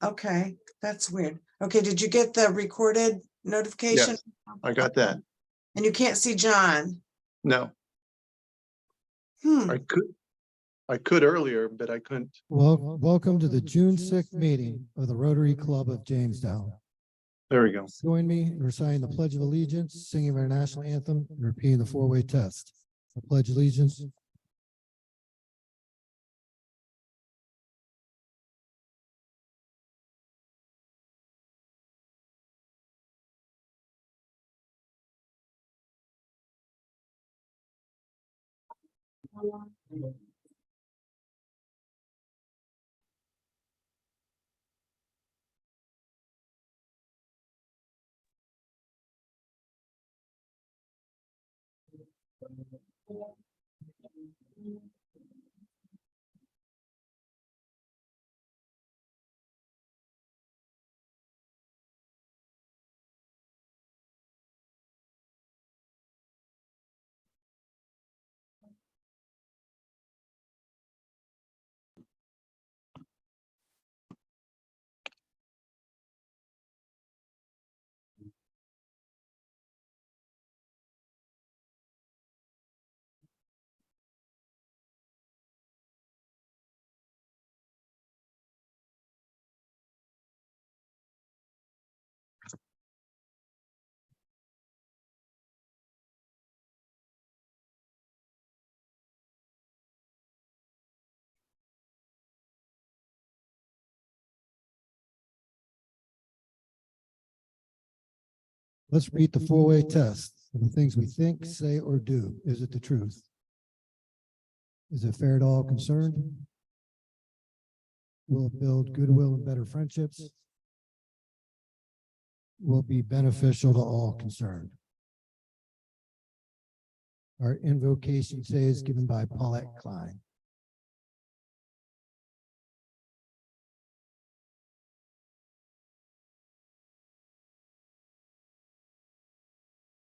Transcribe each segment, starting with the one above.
Okay, that's weird. Okay, did you get the recorded notification? Yes, I got that. And you can't see John? No, Hmm, I could earlier, but I couldn't. Well, welcome to the June 6th meeting of the Rotary Club of Jamestown. There we go. Join me in reciting the Pledge of Allegiance, singing our national anthem, and repeating the four-way test. I pledge allegiance. Let's repeat the four-way test of the things we think, say, or do. Is it the truth? Is it fair to all concerned? Will it build goodwill and better friendships? Will it be beneficial to all concerned? Our invocation today is given by Paulette Klein.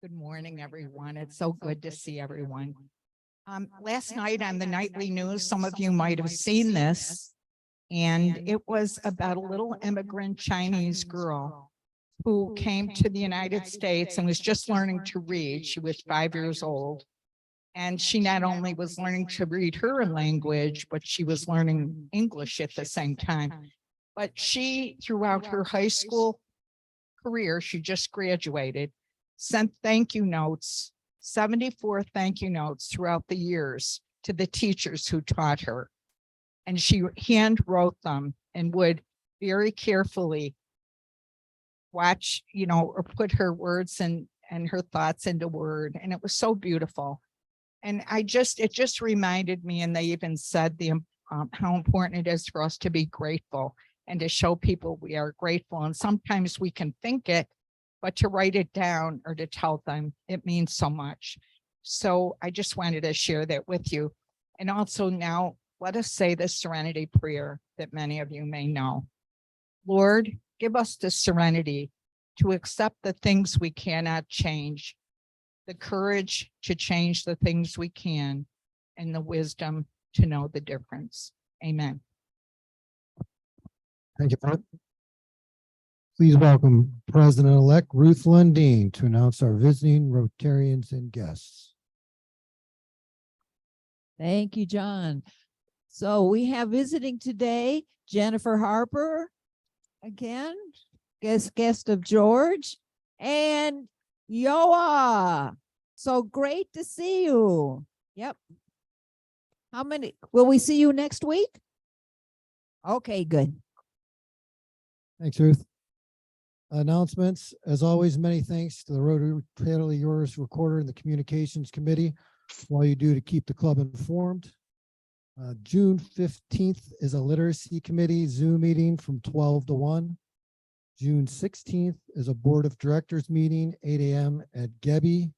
Good morning, everyone. It's so good to see everyone. Last night on the nightly news, some of you might have seen this, and it was about a little immigrant Chinese girl who came to the United States and was just learning to read. She was 5 years old. And she not only was learning to read her language, but she was learning English at the same time. But she, throughout her high school career, she just graduated, sent thank you notes, 74 thank you notes throughout the years to the teachers who taught her. And she hand wrote them and would very carefully watch, or put her words and her thoughts into word. And it was so beautiful. And it just reminded me, and they even said how important it is for us to be grateful and to show people we are grateful. And sometimes we can think it, but to write it down or to tell them, it means so much. So I just wanted to share that with you. And also now, let us say the serenity prayer that many of you may know. Lord, give us the serenity to accept the things we cannot change, the courage to change the things we can, and the wisdom to know the difference. Amen. Thank you, Pat. Please welcome President-elect Ruth Lundeen to announce our visiting Rotarians and guests. Thank you, John. So we have visiting today, Jennifer Harper, again, guest of George, and Yoa. So great to see you. Yep. How many? Will we see you next week? Okay, good. Thanks, Ruth. Announcements. As always, many thanks to the Rotary Totally Yours Recorder and the Communications Committee for all you do to keep the club informed. June 15th is a Literacy Committee Zoom meeting from 12 to 1. June 16th is a Board of Directors meeting, 8 a.m. at Gebby.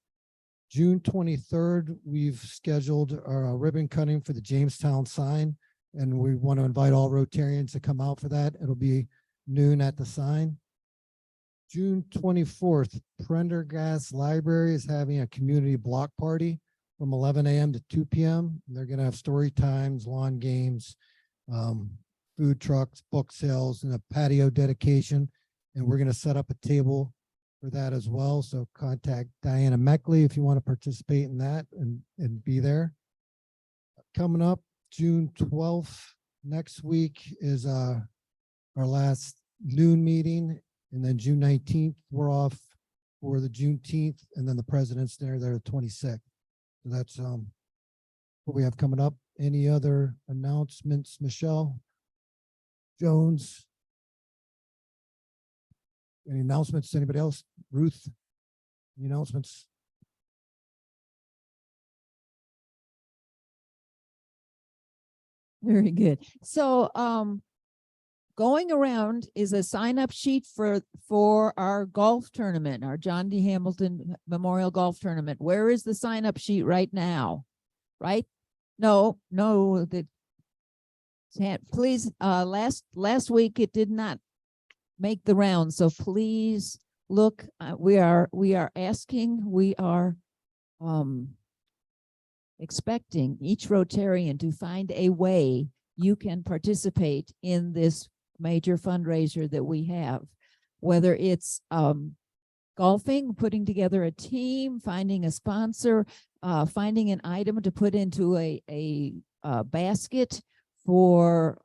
June 23rd, we've scheduled our ribbon cutting for the Jamestown sign, and we want to invite all Rotarians to come out for that. It'll be noon at the sign. June 24th, Prendergast Library is having a community block party from 11 a.m. to 2 p.m. They're going to have story times, lawn games, food trucks, book sales, and a patio dedication. And we're going to set up a table for that as well. So contact Diana Meckley if you want to participate in that and be there. Coming up June 12th, next week is our last noon meeting. And then June 19th, we're off for the Juneteenth, and then the President's Dinner there the 26th. So that's what we have coming up. Any other announcements, Michelle Jones? Any announcements? Anybody else? Ruth, any announcements? Very good. So, going around is a sign-up sheet for our golf tournament, our John D. Hamilton Memorial Golf Tournament. Where is the sign-up sheet right now? Right? No, please, last week it did not make the round, so please look. We are expecting each Rotarian to find a way you can participate in this major fundraiser that we have, whether it's golfing, putting together a team, finding a sponsor, finding an item to put into a basket for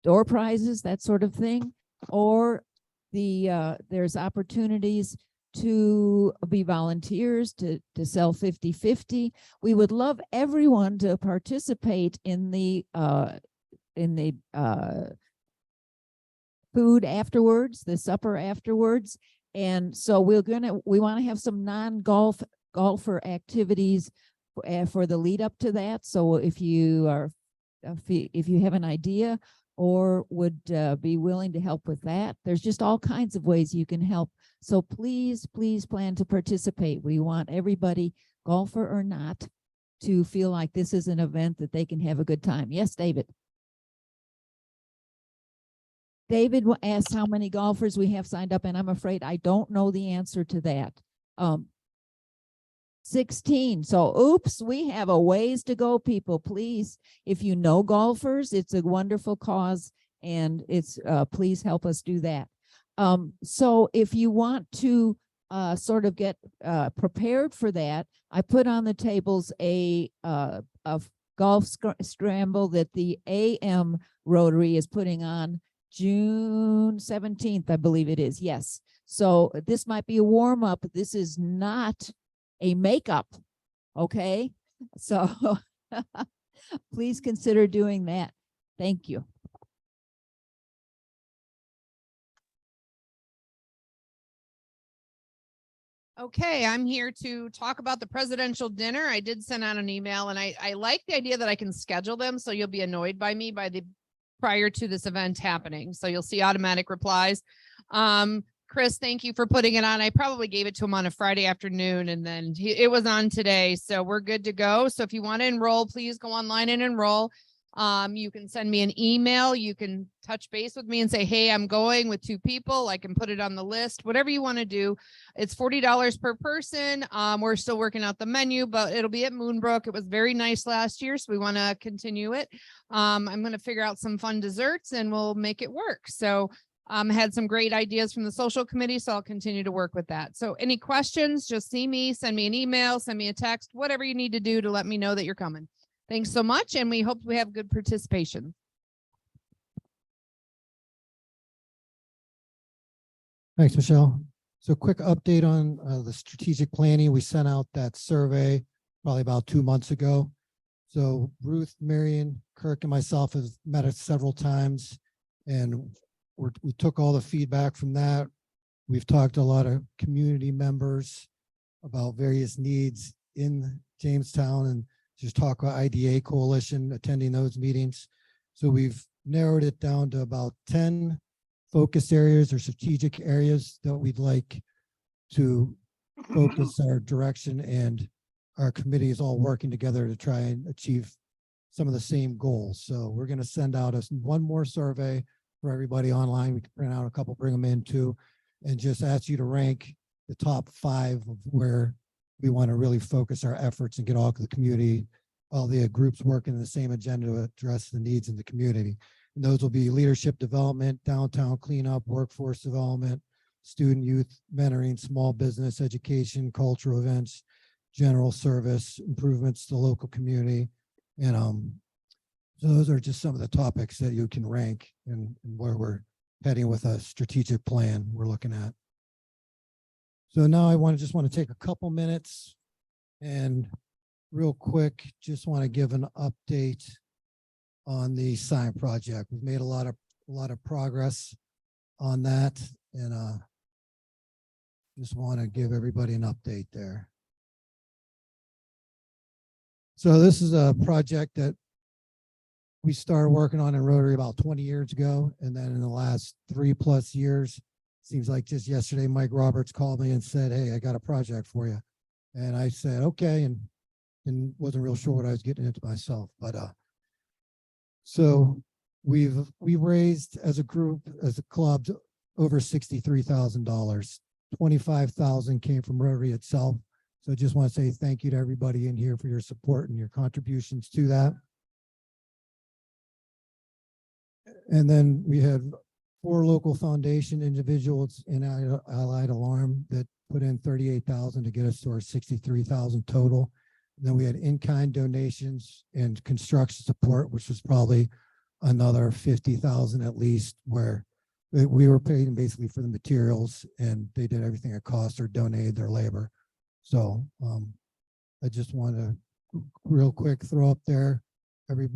door prizes, that sort of thing, or there's opportunities to be volunteers, to sell 50-50. We would love everyone to participate in the food afterwards, the supper afterwards. And so we want to have some golfer activities for the lead up to that. So if you have an idea or would be willing to help with that, there's just all kinds of ways you can help. So please plan to participate. We want everybody, golfer or not, to feel like this is an event that they can have a good time. Yes, David. David asked how many golfers we have signed up, and I'm afraid I don't know the answer to that. 16. So, oops, we have a ways to go, people. Please, if you know golfers, it's a wonderful cause, and it's please help us do that. So if you want to sort of get prepared for that, I put on the tables a golf scramble that the AM Rotary is putting on June 17th, I believe it is. Yes. So this might be a warm up. This is not a makeup. Okay. So please consider doing that. Thank you. Okay, I'm here to talk about the presidential dinner. I did send out an email, and I like the idea that I can schedule them so you'll be annoyed by me prior to this event happening. So you'll see automatic replies. Chris, thank you for putting it on. I probably gave it to him on a Friday afternoon, and then it was on today. So we're good to go. So if you want to enroll, please go online and enroll. You can send me an email. You can touch base with me and say, hey, I'm going with 2 people. I can put it on the list, whatever you want to do. It's $40 per person. We're still working out the menu, but it'll be at Moonbrook. It was very nice last year, so we want to continue it. I'm going to figure out some fun desserts and we'll make it work. So had some great ideas from the social committee, so I'll continue to work with that. So any questions, just see me, send me an email, send me a text, whatever you need to do to let me know that you're coming. Thanks so much, and we hope we have good participation. Thanks, Michelle. So quick update on the strategic planning. We sent out that survey probably about 2 months ago. So Ruth, Marion, Kirk, and myself have met it several times, and we took all the feedback from that. We've talked to a lot of community members about various needs in Jamestown, and just talk about IDA Coalition, attending those meetings. So we've narrowed it down to about 10 focus areas or strategic areas that we'd like to focus our direction, and our committee is all working together to try and achieve some of the same goals. So we're going to send out one more survey for everybody online. We can print out a couple, bring them in too, and just ask you to rank the top 5 of where we want to really focus our efforts and get all the community all the groups working the same agenda to address the needs in the community. And those will be leadership development, downtown cleanup, workforce development, student youth mentoring, small business education, cultural events, general service, improvements to the local community. And so those are just some of the topics that you can rank and where we're heading with a strategic plan we're looking at. So now I just want to take a couple minutes and real quick, just want to give an update on the sign project. We've made a lot of progress on that, and just want to give everybody an update there. So this is a project that we started working on in Rotary about 20 years ago, and then in the last 3+ years, seems like just yesterday, Mike Roberts called me and said, "Hey, I got a project for you," and I said, "Okay," and wasn't real sure what I was getting into myself, but so we've raised as a group, as a club, over $63,000. 25,000 came from Rotary itself. So I just want to say thank you to everybody in here for your support and your contributions to that. And then we had 4 local foundation individuals in Allied Alarm that put in 38,000 to get us to our 63,000 total. And then we had in-kind donations and construction support, which was probably another 50,000 at least, where we were paying basically for the materials and they did everything at cost or donated their labor. So I just want to real quick throw up there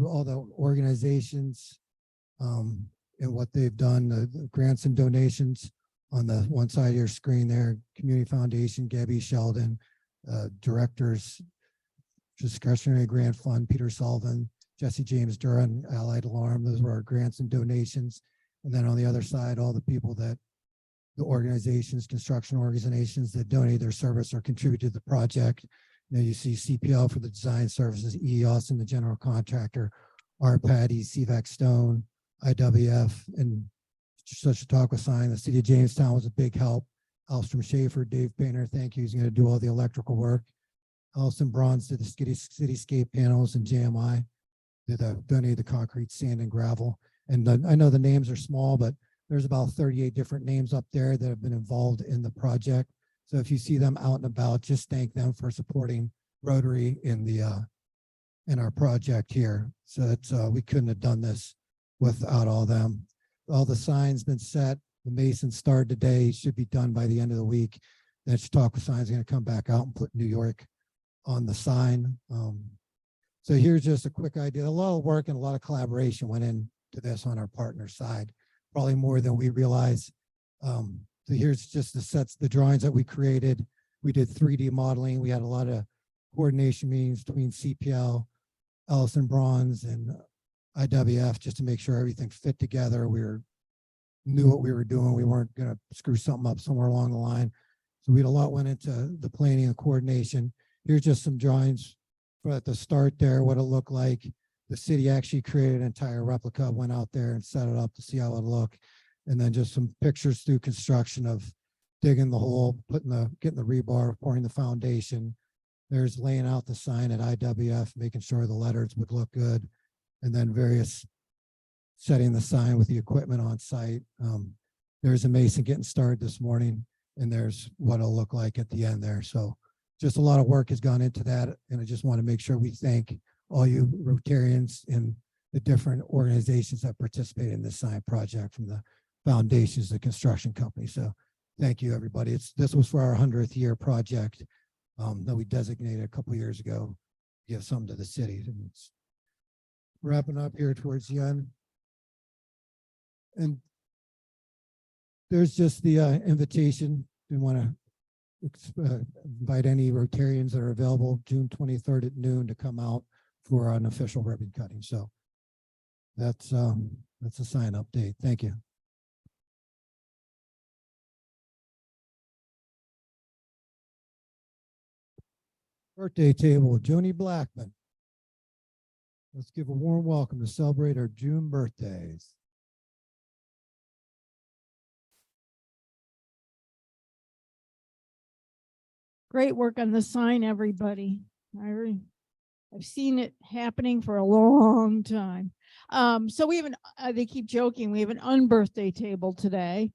all the organizations and what they've done, the grants and donations on the one side of your screen there. Community Foundation, Gabby Sheldon, directors, discretionary grant fund, Peter Sullivan, Jesse James Duran, Allied Alarm. Those were our grants and donations. And then on the other side, all the people that the organizations, construction organizations that donate their service or contribute to the project. You know, you see CPL for the design services, E. Austin, the general contractor, RPAD, CVAC Stone, IWF, and such a talk with sign. The city of Jamestown was a big help. Alstrom Schaefer, Dave Painter, thank you. He's going to do all the electrical work. Allison Bronze did the cityscape panels, and JMI donated the concrete, sand, and gravel. And I know the names are small, but there's about 38 different names up there that have been involved in the project. So if you see them out and about, just thank them for supporting Rotary in our project here. So that's we couldn't have done this without all them. All the signs been set. The mason started today. Should be done by the end of the week. That Chautauqua sign is going to come back out and put New York on the sign. So here's just a quick idea. A lot of work and a lot of collaboration went into this on our partner side, probably more than we realize. So here's just the sets, the drawings that we created. We did 3D modeling. We had a lot of coordination meetings between CPL, Ellison Bronze, and IWF just to make sure everything fit together. We knew what we were doing. We weren't going to screw something up somewhere along the line. So we had a lot went into the planning and coordination. Here's just some drawings for at the start there, what it looked like. The city actually created an entire replica, went out there and set it up to see how it would look. And then just some pictures through construction of digging the hole, getting the rebar, pouring the foundation. There's laying out the sign at IWF, making sure the letters would look good. And then various setting the sign with the equipment on site. There's a mason getting started this morning, and there's what it'll look like at the end there. So just a lot of work has gone into that. And I just want to make sure we thank all you Rotarians and the different organizations that participate in this sign project, from the foundations, the construction company. So thank you, everybody. This was for our 100th year project that we designated a couple of years ago to give something to the city. And it's wrapping up here towards the end. And there's just the invitation. We want to invite any Rotarians that are available June 23rd at noon to come out for an official ribbon cutting. So that's a sign update. Thank you. Birthday table, Joni Blackman. Let's give a warm welcome to celebrate our June birthdays. Great work on the sign, everybody. I've seen it happening for a long time. So we have they keep joking, we have an unbirthday table today,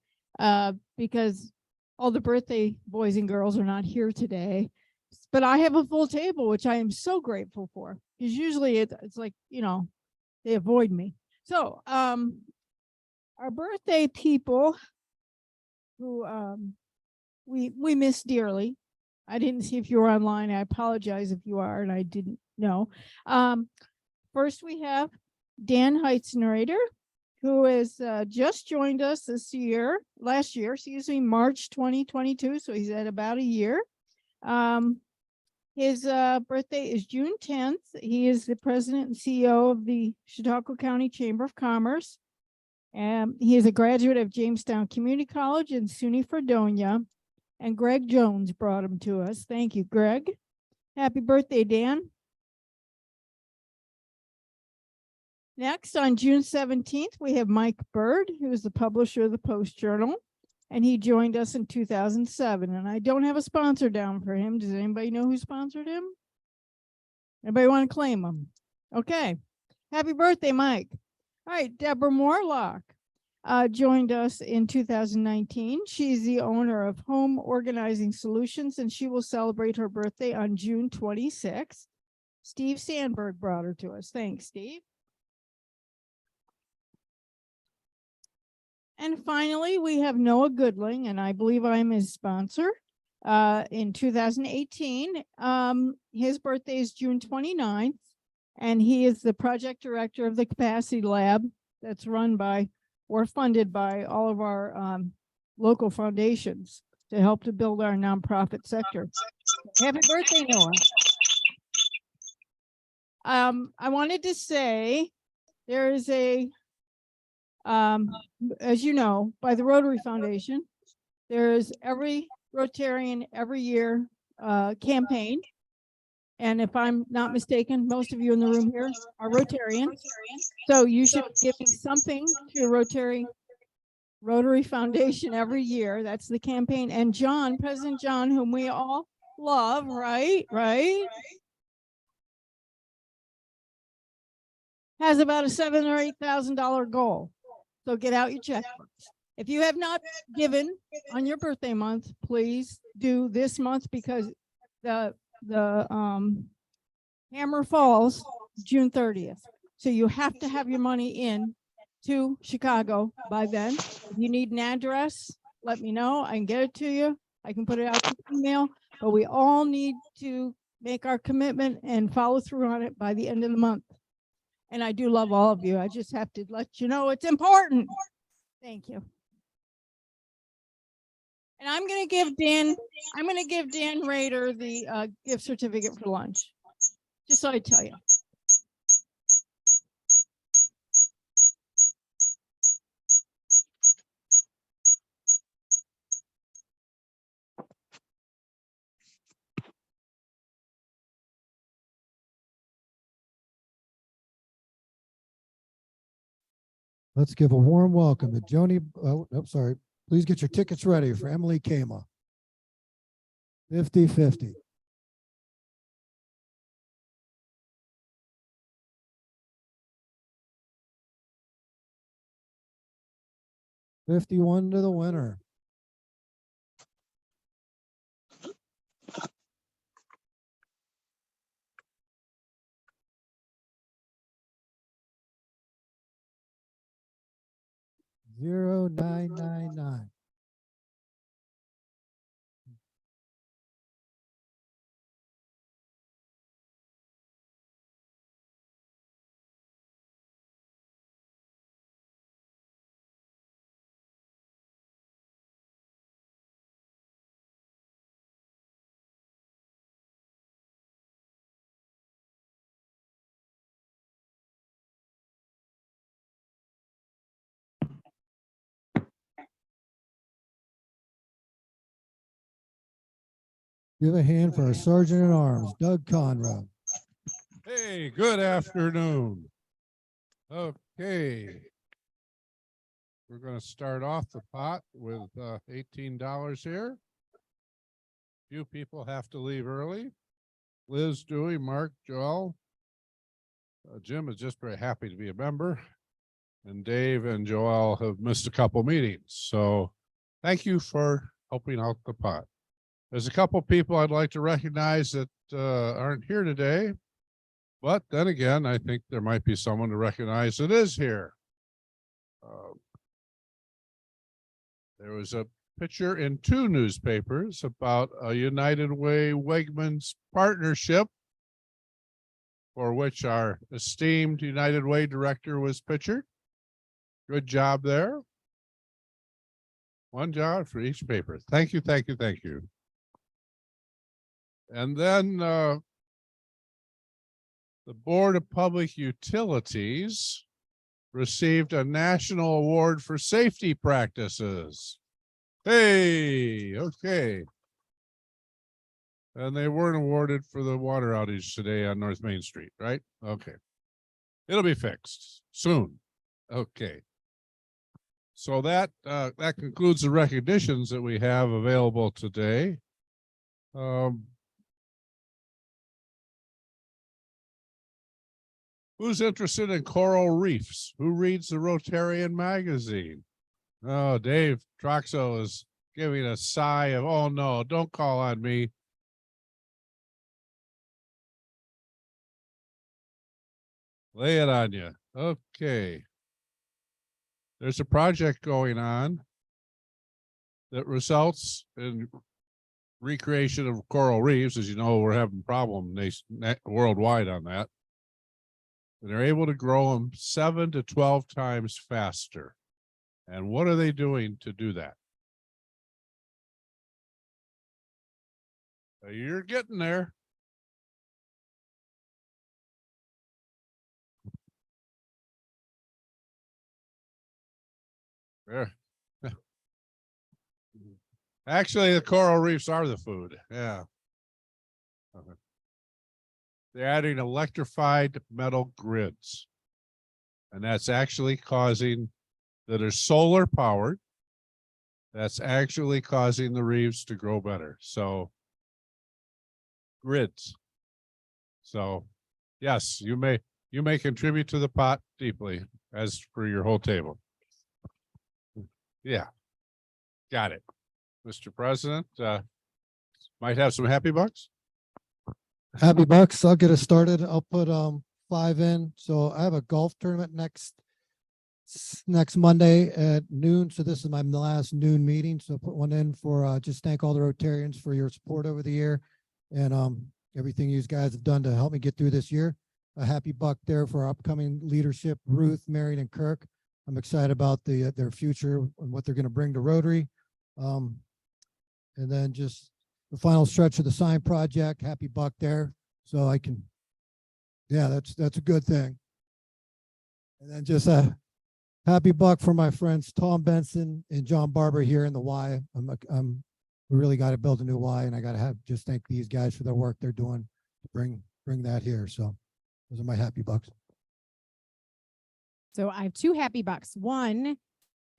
because all the birthday boys and girls are not here today. But I have a full table, which I am so grateful for, because usually it's like, they avoid me. So, our birthday people who, we miss dearly. I didn't see if you were online. I apologize if you are, and I didn't know. First we have Dan Heitznereder, who has just joined us last year, March 2022. So he's at about a year. His birthday is June 10th. He is the president and CEO of the Chautauqua County Chamber of Commerce. He is a graduate of Jamestown Community College in SUNY Fredonia. And Greg Jones brought him to us. Thank you, Greg. Happy birthday, Dan. Next, on June 17th, we have Mike Bird, who is the publisher of the Post Journal, and he joined us in 2007. And I don't have a sponsor down for him. Does anybody know who sponsored him? Anybody want to claim him? Okay. Happy birthday, Mike. All right, Deborah Morlock joined us in 2019. She's the owner of Home Organizing Solutions, and she will celebrate her birthday on June 26th. Steve Sandberg brought her to us. Thanks, Steve. And finally, we have Noah Goodling, and I believe I'm his sponsor. In 2018, his birthday is June 29th, and he is the project director of the Capacity Lab that's run by or funded by all of our local foundations to help to build our nonprofit sector. Happy birthday, Noah. I wanted to say there is as you know, by the Rotary Foundation, there's every Rotarian every year campaign. And if I'm not mistaken, most of you in the room here are Rotarians. So you should be giving something to Rotary Foundation every year. That's the campaign. And John, President John, whom we all love, right? Has about a $7,000 or $8,000 goal. So get out your checkbooks. If you have not given on your birthday month, please do this month, because the hammer falls June 30th. So you have to have your money in to Chicago by then. If you need an address, let me know. I can get it to you. I can put it out to email, but we all need to make our commitment and follow through on it by the end of the month. And I do love all of you. I just have to let you know it's important. Thank you. And I'm going to give Dan Rader the gift certificate for lunch. Just so I tell you. Let's give a warm welcome to Joni. Oh, no, sorry. Please get your tickets ready for Emily Kama. 50-50. $51 to the winner. $0,999. Give a hand for our Sergeant at Arms, Doug Conrad. Hey, good afternoon. Okay. We're going to start off the pot with $18 here. Few people have to leave early. Liz, Dewey, Mark, Joel, Jim is just very happy to be a member. And Dave and Joel have missed a couple meetings. So thank you for helping out the pot. There's a couple people I'd like to recognize that aren't here today. But then again, I think there might be someone to recognize that is here. There was a picture in 2 newspapers about a United Way Wegmans partnership, for which our esteemed United Way director was pictured. Good job there. One job for each paper. Thank you, thank you, thank you. And then the Board of Public Utilities received a national award for safety practices. Hey, okay. And they weren't awarded for the water outage today on North Main Street, right? Okay. It'll be fixed soon. Okay. So that concludes the recognitions that we have available today. Who's interested in coral reefs? Who reads the Rotarian magazine? Oh, Dave Troxo is giving a sigh of, oh no, don't call on me. Lay it on you. Okay. There's a project going on that results in recreation of coral reefs. As you know, we're having problems worldwide on that. And they're able to grow them 7 to 12 times faster. And what are they doing to do that? You're getting there. There. Actually, the coral reefs are the food. Yeah. They're adding electrified metal grids. And that's actually causing, that are solar powered. That's actually causing the reefs to grow better. So grids. So yes, you may contribute to the pot deeply as for your whole table. Yeah. Got it. Mr. President, might have some happy bucks. Happy bucks. I'll get us started. I'll put 5 in. So I have a golf tournament next Monday at noon. So this is my last noon meeting. So put one in for just thank all the Rotarians for your support over the year and everything you guys have done to help me get through this year. A happy buck there for our upcoming leadership, Ruth, Marion, and Kirk. I'm excited about their future and what they're going to bring to Rotary. And then just the final stretch of the sign project, happy buck there. So I can, yeah, that's a good thing. And then just a happy buck for my friends, Tom Benson and John Barber here in the Y. We really got to build a new Y, and I got to just thank these guys for their work they're doing to bring that here. So those are my happy bucks. So I have 2 happy bucks. One,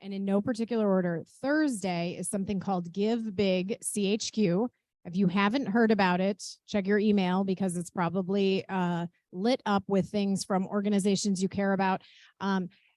and in no particular order, Thursday is something called Give Big CHQ. If you haven't heard about it, check your email because it's probably lit up with things from organizations you care about.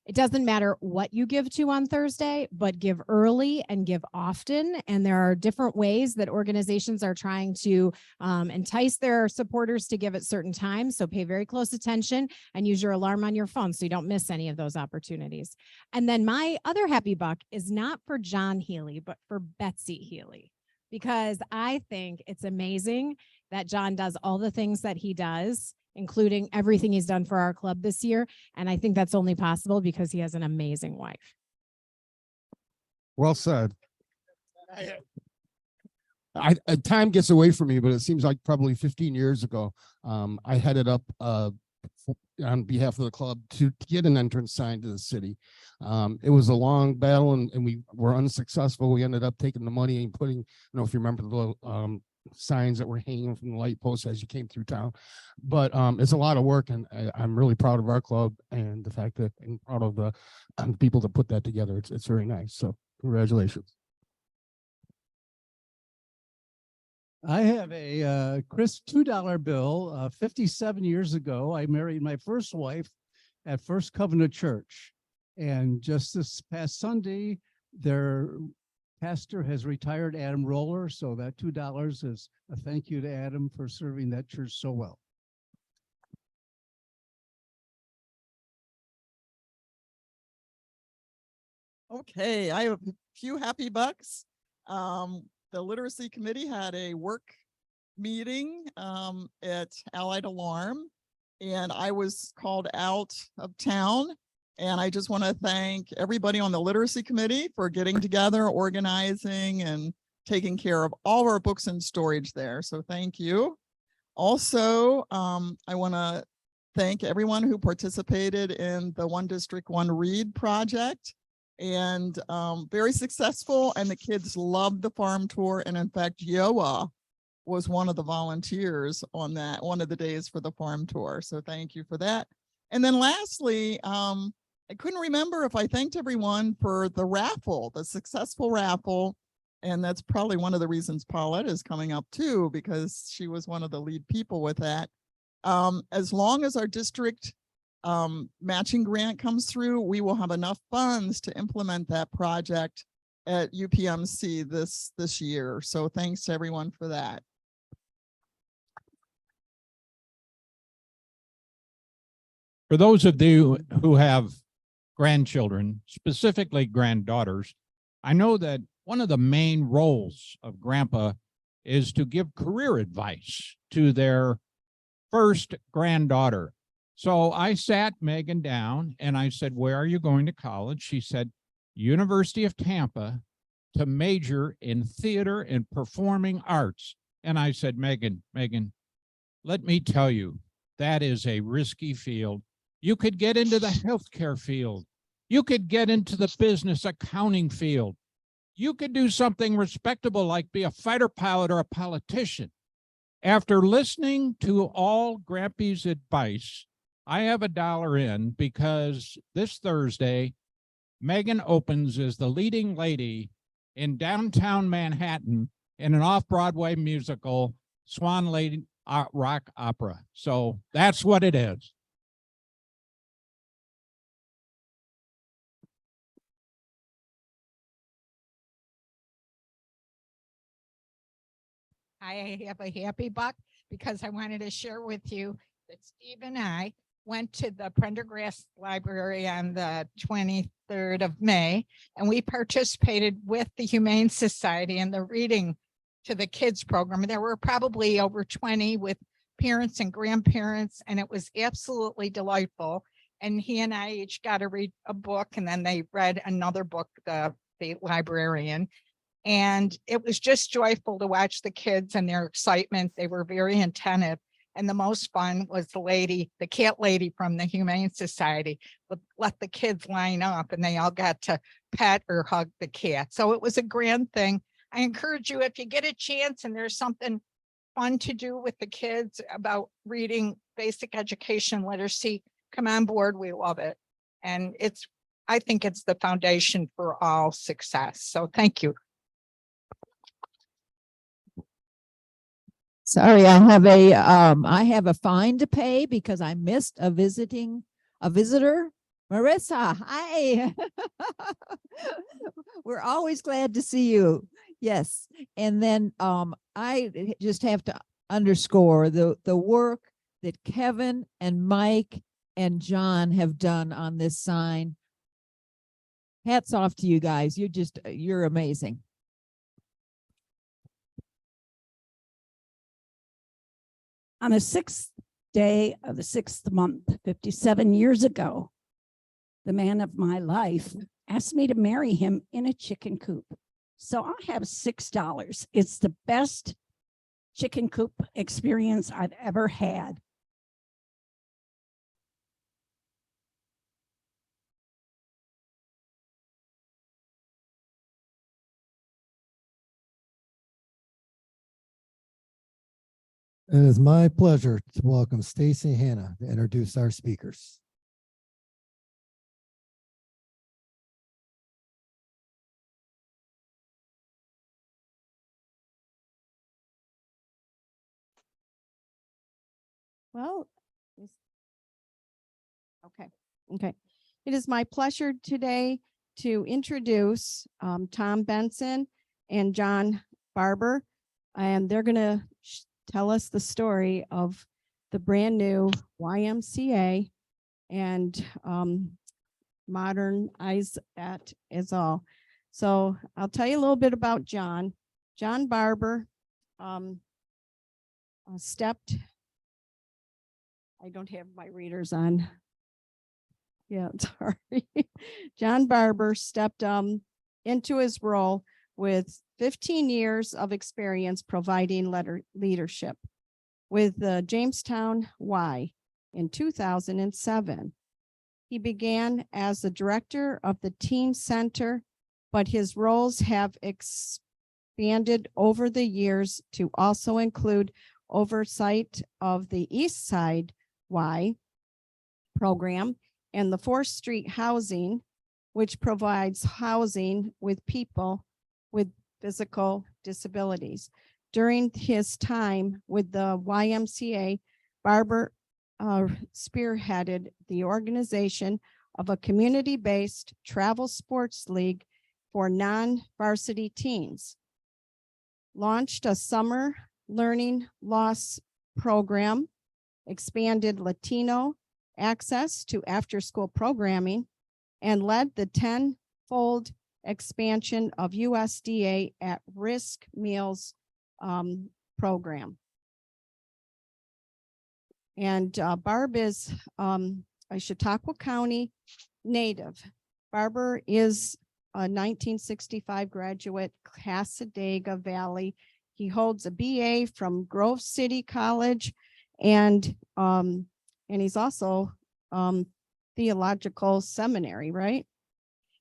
It doesn't matter what you give to on Thursday, but give early and give often. And there are different ways that organizations are trying to entice their supporters to give at certain times. So pay very close attention and use your alarm on your phone so you don't miss any of those opportunities. And then my other happy buck is not for John Healy, but for Betsy Healy, because I think it's amazing that John does all the things that he does, including everything he's done for our club this year. And I think that's only possible because he has an amazing wife. Well said. Time gets away from me, but it seems like probably 15 years ago, I headed up on behalf of the club to get an entrance sign to the city. It was a long battle and we were unsuccessful. We ended up taking the money and putting, I don't know if you remember the little signs that were hanging from the light posts as you came through town, but it's a lot of work, and I'm really proud of our club and the fact that I'm proud of the people that put that together. It's very nice. So congratulations. I have a Chris $2 bill. 57 years ago, I married my first wife at First Covenant Church. And just this past Sunday, their pastor has retired, Adam Roller. So that $2 is a thank you to Adam for serving that church so well. Okay, I have a few happy bucks. The Literacy Committee had a work meeting at Allied Alarm, and I was called out of town. And I just want to thank everybody on the Literacy Committee for getting together, organizing, and taking care of all of our books in storage there. So thank you. Also, I want to thank everyone who participated in the One District, One Read project. And very successful, and the kids loved the farm tour. And in fact, Yoa was one of the volunteers on that one of the days for the farm tour. So thank you for that. And then lastly, I couldn't remember if I thanked everyone for the raffle, the successful raffle. And that's probably one of the reasons Paulette is coming up too, because she was one of the lead people with that. As long as our district matching grant comes through, we will have enough funds to implement that project at UPMC this year. So thanks to everyone for that. For those of you who have grandchildren, specifically granddaughters, I know that one of the main roles of Grandpa is to give career advice to their first granddaughter. So I sat Megan down and I said, where are you going to college? She said, University of Tampa, to major in theater and performing arts. And I said, Megan, let me tell you, that is a risky field. You could get into the healthcare field. You could get into the business accounting field. You could do something respectable like be a fighter pilot or a politician. After listening to all Grampy's advice, I have $1 in because this Thursday, Megan opens as the leading lady in downtown Manhattan in an off-Broadway musical, Swan Lady Rock Opera. So that's what it is. I have a happy buck because I wanted to share with you that Steve and I went to the Prendergast Library on the 23rd of May, and we participated with the Humane Society in the reading to the kids program. There were probably over 20 with parents and grandparents, and it was absolutely delightful. And he and I each got to read a book, and then they read another book, the librarian. And it was just joyful to watch the kids and their excitement. They were very attentive. And the most fun was the cat lady from the Humane Society, let the kids line up and they all got to pet or hug the cat. So it was a grand thing. I encourage you, if you get a chance and there's something fun to do with the kids about reading, basic education, literacy, come on board. We love it. And I think it's the foundation for all success. So thank you. Sorry, I have a fine to pay because I missed a visitor. Marissa, hi. We're always glad to see you. Yes. And then I just have to underscore the work that Kevin and Mike and John have done on this sign. Hats off to you guys. You're amazing. On the 6th day of the 6th month, 57 years ago, the man of my life asked me to marry him in a chicken coop. So I have $6. It's the best chicken coop experience I've ever had. It is my pleasure to welcome Stacy Hanna to introduce our speakers. Well, okay, okay. It is my pleasure today to introduce Tom Benson and John Barber, and they're going to tell us the story of the brand new YMCA and modernize that is all. So I'll tell you a little bit about John. John Barber stepped. I don't have my readers on. Yeah, sorry. John Barber stepped into his role with 15 years of experience providing leadership with the Jamestown Y in 2007. He began as the director of the teen center, but his roles have expanded over the years to also include oversight of the East Side Y program and the 4th Street Housing, which provides housing with people with physical disabilities. During his time with the YMCA, Barber spearheaded the organization of a community-based travel sports league for non-varsity teens, launched a summer learning loss program, expanded Latino access to after-school programming, and led the 10-fold expansion of USDA at-risk meals program. And Barb is a Chautauqua County native. Barber is a 1965 graduate, Cassadaga Valley. He holds a BA from Grove City College, and he's also theological seminary, right?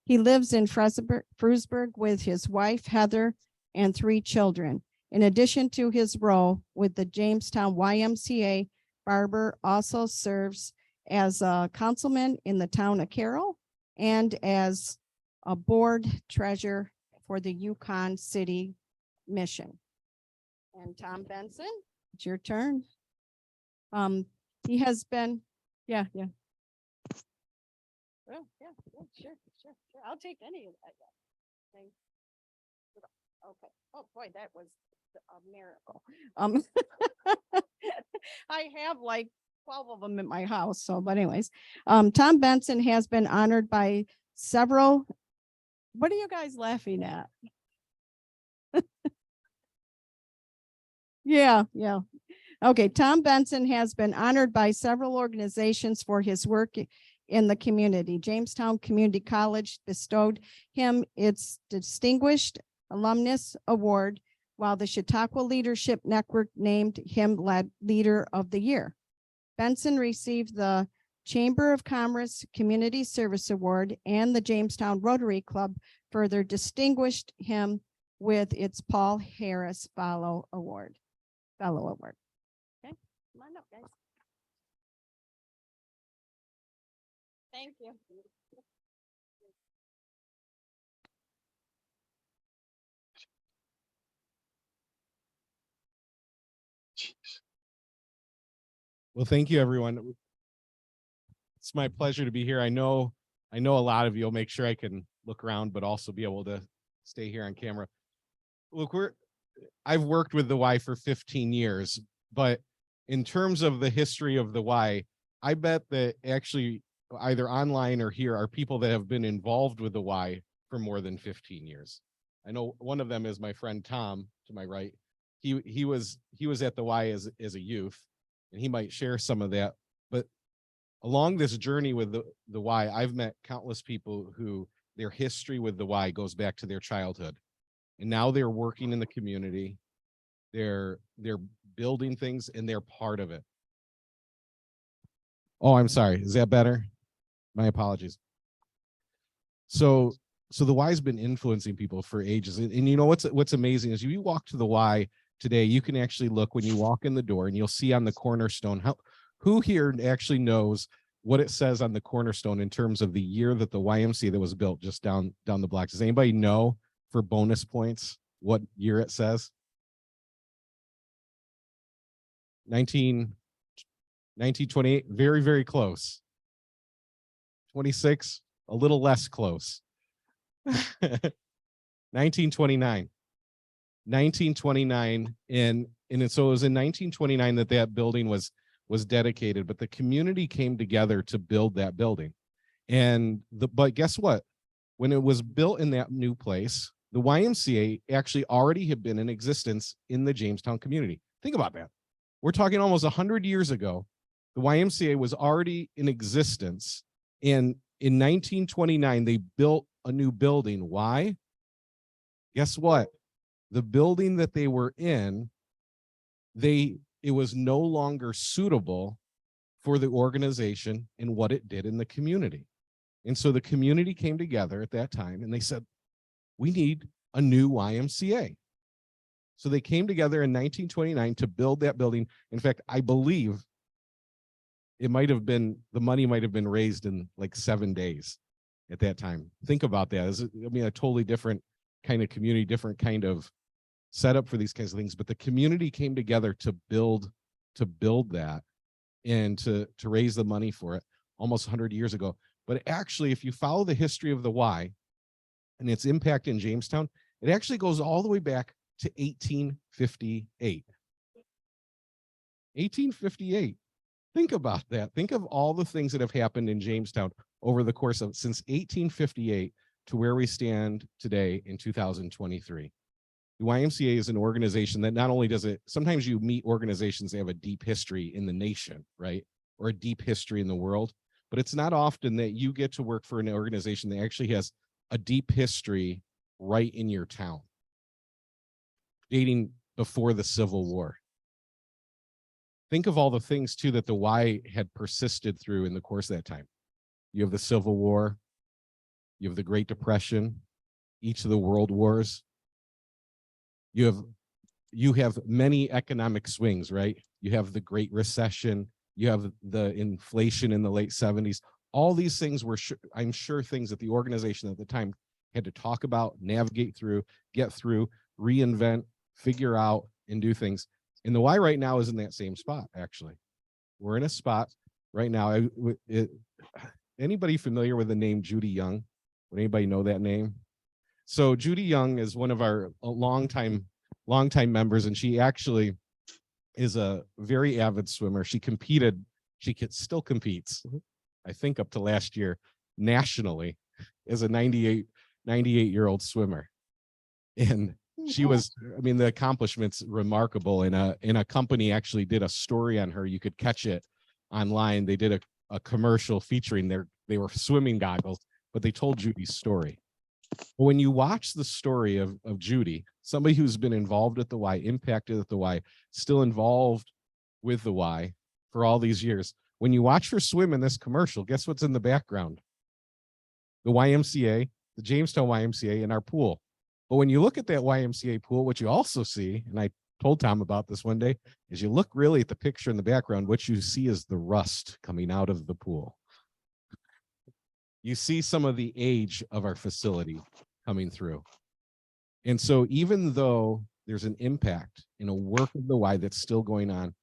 He lives in Frewsburg with his wife, Heather, and 3 children. In addition to his role with the Jamestown YMCA, Barber also serves as a councilman in the town of Carroll and as a board treasurer for the Yukon City Mission. And Tom Benson, it's your turn. He has been, yeah. Oh, yeah, sure. I'll take any of that. Thanks. Okay. Oh, boy, that was a miracle. I have like 12 of them in my house. So, but anyways, Tom Benson has been honored by several. What are you guys laughing at? Yeah. Okay, Tom Benson has been honored by several organizations for his work in the community. Jamestown Community College bestowed him its Distinguished Alumnus Award, while the Chautauqua Leadership Network named him Leader of the Year. Benson received the Chamber of Commerce Community Service Award, and the Jamestown Rotary Club further distinguished him with its Paul Harris Fellow Award. Okay, come on up, guys. Thank you. Well, thank you, everyone. It's my pleasure to be here. I know a lot of you will make sure I can look around, but also be able to stay here on camera. Look, I've worked with the Y for 15 years, but in terms of the history of the Y, I bet that actually either online or here are people that have been involved with the Y for more than 15 years. I know one of them is my friend Tom to my right. He was at the Y as a youth, and he might share some of that. But along this journey with the Y, I've met countless people who their history with the Y goes back to their childhood. And now they're working in the community. They're building things, and they're part of it. Oh, I'm sorry. Is that better? My apologies. So the Y's been influencing people for ages. And you know what's amazing is you walk to the Y today, you can actually look when you walk in the door, and you'll see on the cornerstone who here actually knows what it says on the cornerstone in terms of the year that the YMCA that was built just down the block. Does anybody know, for bonus points, what year it says? 1928, very, very close. 26, a little less close. 1929. 1929, and so it was in 1929 that building was dedicated, but the community came together to build that building. But guess what? When it was built in that new place, the YMCA actually already had been in existence in the Jamestown community. Think about that. We're talking almost 100 years ago. The YMCA was already in existence, and in 1929 they built a new building. Why? Guess what? The building that they were in, it was no longer suitable for the organization and what it did in the community. And so the community came together at that time and they said, we need a new YMCA. So they came together in 1929 to build that building. In fact, I believe the money might have been raised in like 7 days at that time. Think about that. A totally different kind of community, different kind of setup for these kinds of things. But the community came together to build that and to raise the money for it almost 100 years ago. But actually, if you follow the history of the Y and its impact in Jamestown, it actually goes all the way back to 1858. 1858. Think about that. Think of all the things that have happened in Jamestown over the course of since 1858 to where we stand today in 2023. The YMCA is an organization that not only does it, sometimes you meet organizations that have a deep history in the nation, right? Or a deep history in the world, but it's not often that you get to work for an organization that actually has a deep history right in your town, dating before the Civil War. Think of all the things too that the Y had persisted through in the course of that time. You have the Civil War, you have the Great Depression, each of the world wars. You have many economic swings, right? You have the Great Recession, you have the inflation in the late 70s. All these things were, I'm sure, things that the organization at the time had to talk about, navigate through, get through, reinvent, figure out, and do things. And the Y right now is in that same spot, actually. We're in a spot right now. Anybody familiar with the name Judy Young? Would anybody know that name? So Judy Young is one of our longtime members, and she actually is a very avid swimmer. She still competes, I think up to last year, nationally as a 98-year-old swimmer. And she was, the accomplishment's remarkable. And a company actually did a story on her. You could catch it online. They did a commercial featuring they were swimming goggles, but they told Judy's story. When you watch the story of Judy, somebody who's been involved at the Y, impacted at the Y, still involved with the Y for all these years, when you watch her swim in this commercial, guess what's in the background? The YMCA, the Jamestown YMCA, and our pool. But when you look at that YMCA pool, what you also see, and I told Tom about this one day, is you look really at the picture in the background, what you see is the rust coming out of the pool. You see some of the age of our facility coming through. And so even though there's an impact in a work of the Y that's still going on,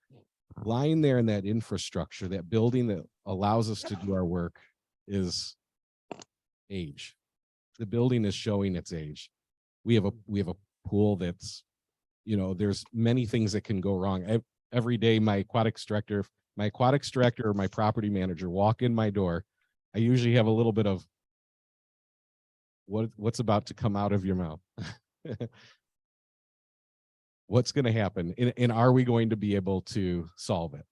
lying there in that infrastructure, that building that allows us to do our work is age. The building is showing its age. We have a pool that's, there's many things that can go wrong. Every day, my aquatics director or my property manager walk in my door, I usually have a little bit of what's about to come out of your mouth. What's going to happen? And are we going to be able to solve it?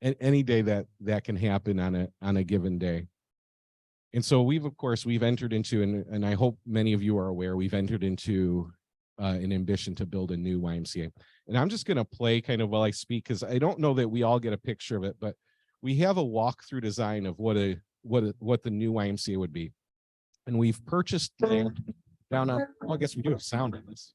And any day that can happen on a given day. And so we've entered into, and I hope many of you are aware, we've entered into an ambition to build a new YMCA. And I'm just going to play kind of while I speak, because I don't know that we all get a picture of it, but we have a walkthrough design of what the new YMCA would be. And we've purchased land down on, well, I guess we do have sound on this.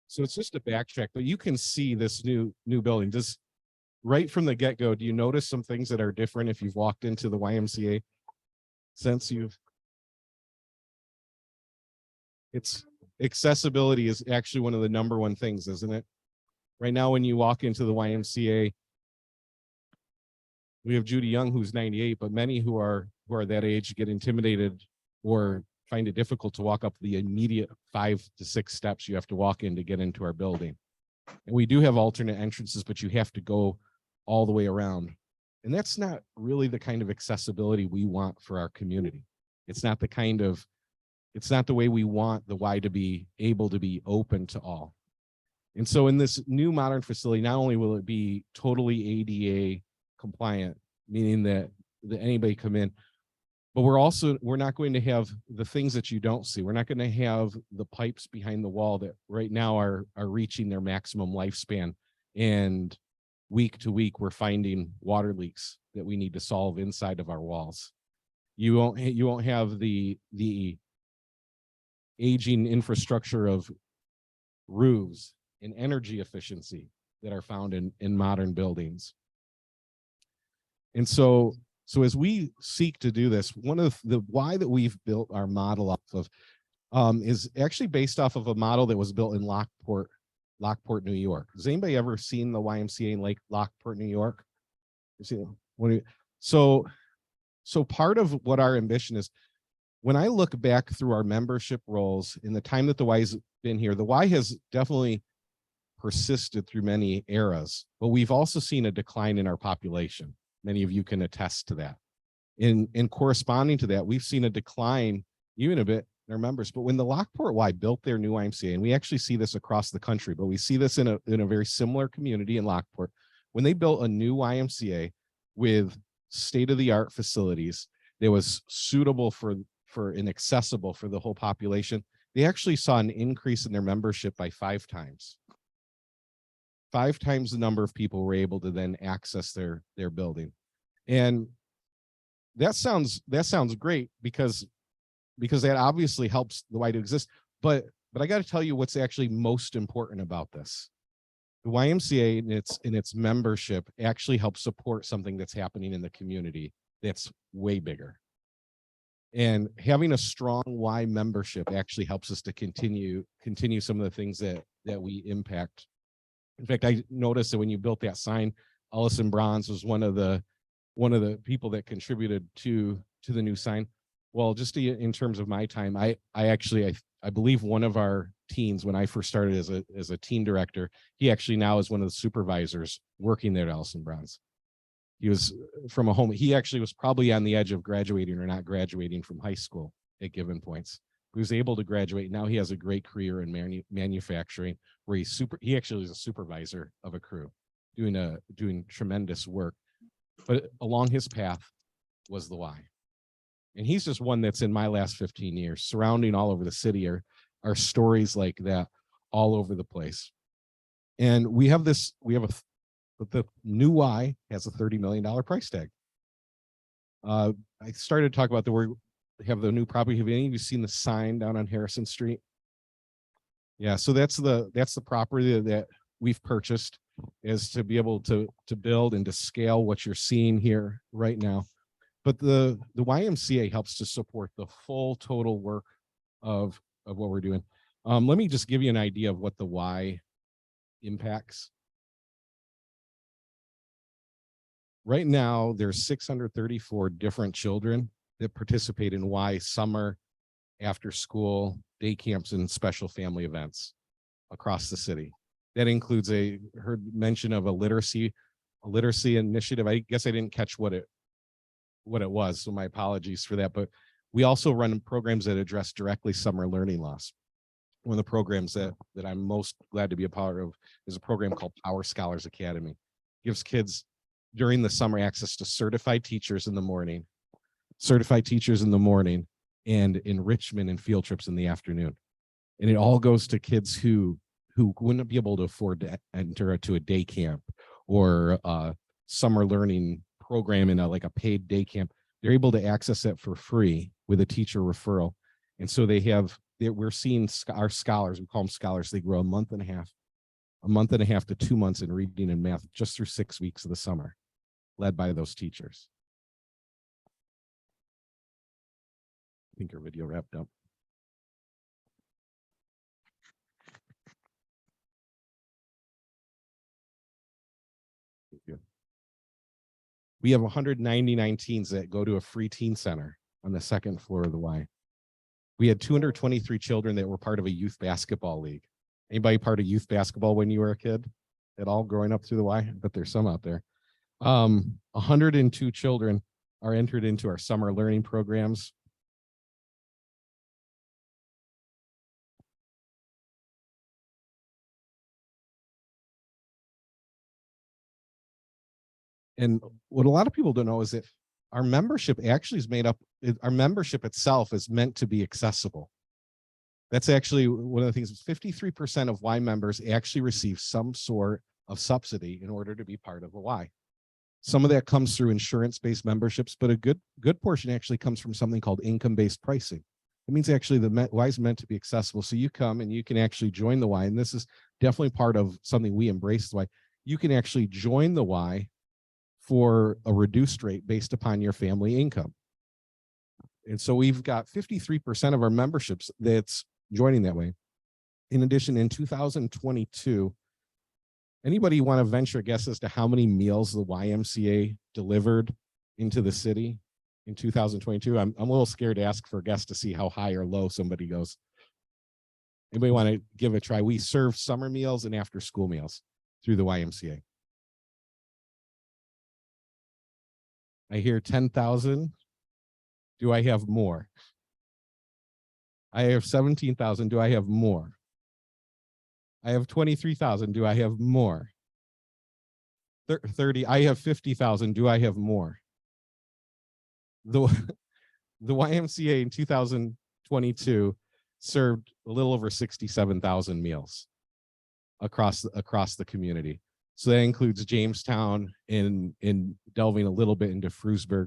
So it's just a backtrack, but you can see this new building. Just right from the get-go, do you notice some things that are different if you've walked into the YMCA since you've It's accessibility is actually one of the number one things, isn't it? Right now, when you walk into the YMCA, we have Judy Young, who's 98, but many who are that age get intimidated or find it difficult to walk up the immediate 5 to 6 steps you have to walk in to get into our building. And we do have alternate entrances, but you have to go all the way around. And that's not really the kind of accessibility we want for our community. It's not the way we want the Y to be able to be open to all. And so in this new modern facility, not only will it be totally ADA compliant, meaning that anybody come in, but we're not going to have the things that you don't see. We're not going to have the pipes behind the wall that right now are reaching their maximum lifespan. And week to week, we're finding water leaks that we need to solve inside of our walls. You won't have the aging infrastructure of roofs and energy efficiency that are found in modern buildings. And so as we seek to do this, one of the why that we've built our model off of is actually based off of a model that was built in Lockport, New York. Has anybody ever seen the YMCA in Lockport, New York? So part of what our ambition is, when I look back through our membership roles in the time that the Y's been here, the Y has definitely persisted through many eras, but we've also seen a decline in our population. Many of you can attest to that. In corresponding to that, we've seen a decline even a bit in our members. But when the Lockport Y built their new YMCA, and we actually see this across the country, but we see this in a very similar community in Lockport, when they built a new YMCA with state-of-the-art facilities that was suitable for and accessible for the whole population, they actually saw an increase in their membership by 5 times. 5 times the number of people were able to then access their building. And that sounds great because that obviously helps the Y to exist. But I got to tell you what's actually most important about this. The YMCA and its membership actually helps support something that's happening in the community that's way bigger. And having a strong Y membership actually helps us to continue some of the things that we impact. In fact, I noticed that when you built that sign, Ellison Bronze was one of the people that contributed to the new sign. Well, just in terms of my time, I believe one of our teens, when I first started as a teen director, he actually now is one of the supervisors working there at Ellison Bronze. He was from a home. He actually was probably on the edge of graduating or not graduating from high school at given points. He was able to graduate. Now he has a great career in manufacturing, where he actually is a supervisor of a crew, doing tremendous work. But along his path was the Y. And he's just one that's in my last 15 years. Surrounding all over the city are stories like that all over the place. And the new Y has a $30 million price tag. I started to talk about we have the new property. Have any of you seen the sign down on Harrison Street? Yeah, so that's the property that we've purchased, is to be able to build and to scale what you're seeing here right now. But the YMCA helps to support the full total work of what we're doing. Let me just give you an idea of what the Y impacts. Right now, there's 634 different children that participate in Y summer, after school, day camps, and special family events across the city. That includes heard mention of a literacy initiative. I guess I didn't catch what it was, so my apologies for that. But we also run programs that address directly summer learning loss. One of the programs that I'm most glad to be a part of is a program called Power Scholars Academy. It gives kids during the summer access to certified teachers in the morning, and enrichment and field trips in the afternoon. And it all goes to kids who wouldn't be able to afford to enter to a day camp or a summer learning program in a paid day camp. They're able to access it for free with a teacher referral. And so we're seeing our scholars, we call them scholars, they grow a month and a half to 2 months in reading and math just through 6 weeks of the summer, led by those teachers. I think our video wrapped up. We have 199 teens that go to a free teen center on the second floor of the Y. We had 223 children that were part of a youth basketball league. Anybody part of youth basketball when you were a kid at all growing up through the Y? But there's some out there. 102 children are entered into our summer learning programs. And what a lot of people don't know is that our membership actually is made up, our membership itself is meant to be accessible. That's actually one of the things. 53% of Y members actually receive some sort of subsidy in order to be part of a Y. Some of that comes through insurance-based memberships, but a good portion actually comes from something called income-based pricing. It means actually the Y is meant to be accessible. So you come and you can actually join the Y, and this is definitely part of something we embrace the Y. You can actually join the Y for a reduced rate based upon your family income. And so we've got 53% of our memberships that's joining that way. In addition, in 2022, anybody want to venture a guess as to how many meals the YMCA delivered into the city in 2022? I'm a little scared to ask for a guess to see how high or low somebody goes. Anybody want to give it a try? We serve summer meals and after school meals through the YMCA. I hear 10,000. Do I have more? I have 17,000. Do I have more? I have 23,000. Do I have more? 30. I have 50,000. Do I have more? The YMCA in 2022 served a little over 67,000 meals across the community. So that includes Jamestown and delving a little bit into Frewsburg.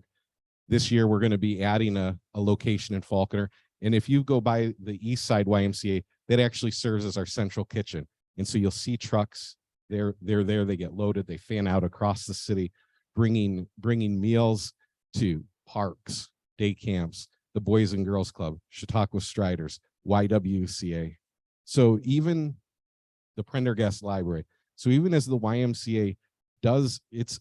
This year, we're going to be adding a location in Falconer. And if you go by the East Side YMCA, that actually serves as our central kitchen. And so you'll see trucks, they're there, they get loaded, they fan out across the city, bringing meals to parks, day camps, the Boys and Girls Club, Chautauqua Striders, YWCA. So even the Prendergast Library. So even as the YMCA does its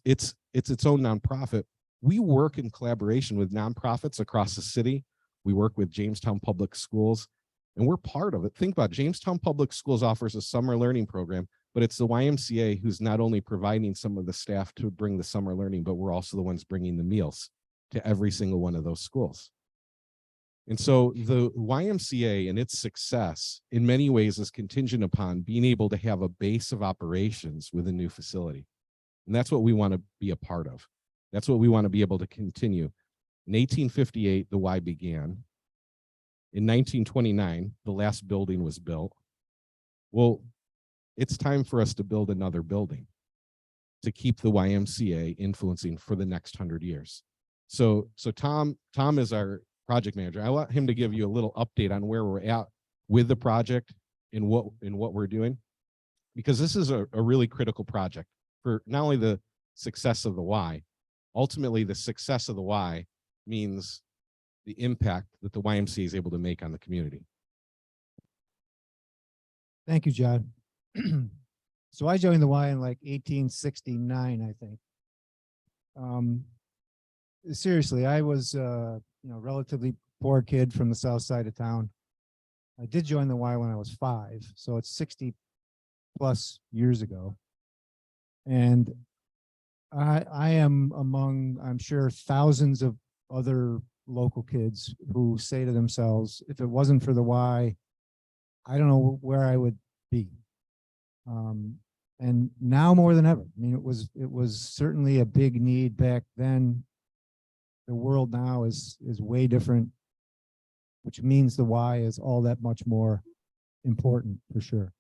own nonprofit, we work in collaboration with nonprofits across the city. We work with Jamestown Public Schools, and we're part of it. Think about it. Jamestown Public Schools offers a summer learning program, but it's the YMCA who's not only providing some of the staff to bring the summer learning, but we're also the ones bringing the meals to every single one of those schools. And so the YMCA and its success in many ways is contingent upon being able to have a base of operations with a new facility. And that's what we want to be a part of. That's what we want to be able to continue. In 1858, the Y began. In 1929, the last building was built. Well, it's time for us to build another building to keep the YMCA influencing for the next 100 years. So Tom is our project manager. I want him to give you a little update on where we're at with the project and what we're doing, because this is a really critical project for not only the success of the Y, ultimately the success of the Y means the impact that the YMCA is able to make on the community. Thank you, John. So I joined the Y in like 1869, I think. Seriously, I was relatively poor kid from the south side of town. I did join the Y when I was 5, so it's 60 plus years ago. And I am among, I'm sure, thousands of other local kids who say to themselves, if it wasn't for the Y, I don't know where I would be. And now more than ever, I mean, it was certainly a big need back then. The world now is way different, which means the Y is all that much more important for sure.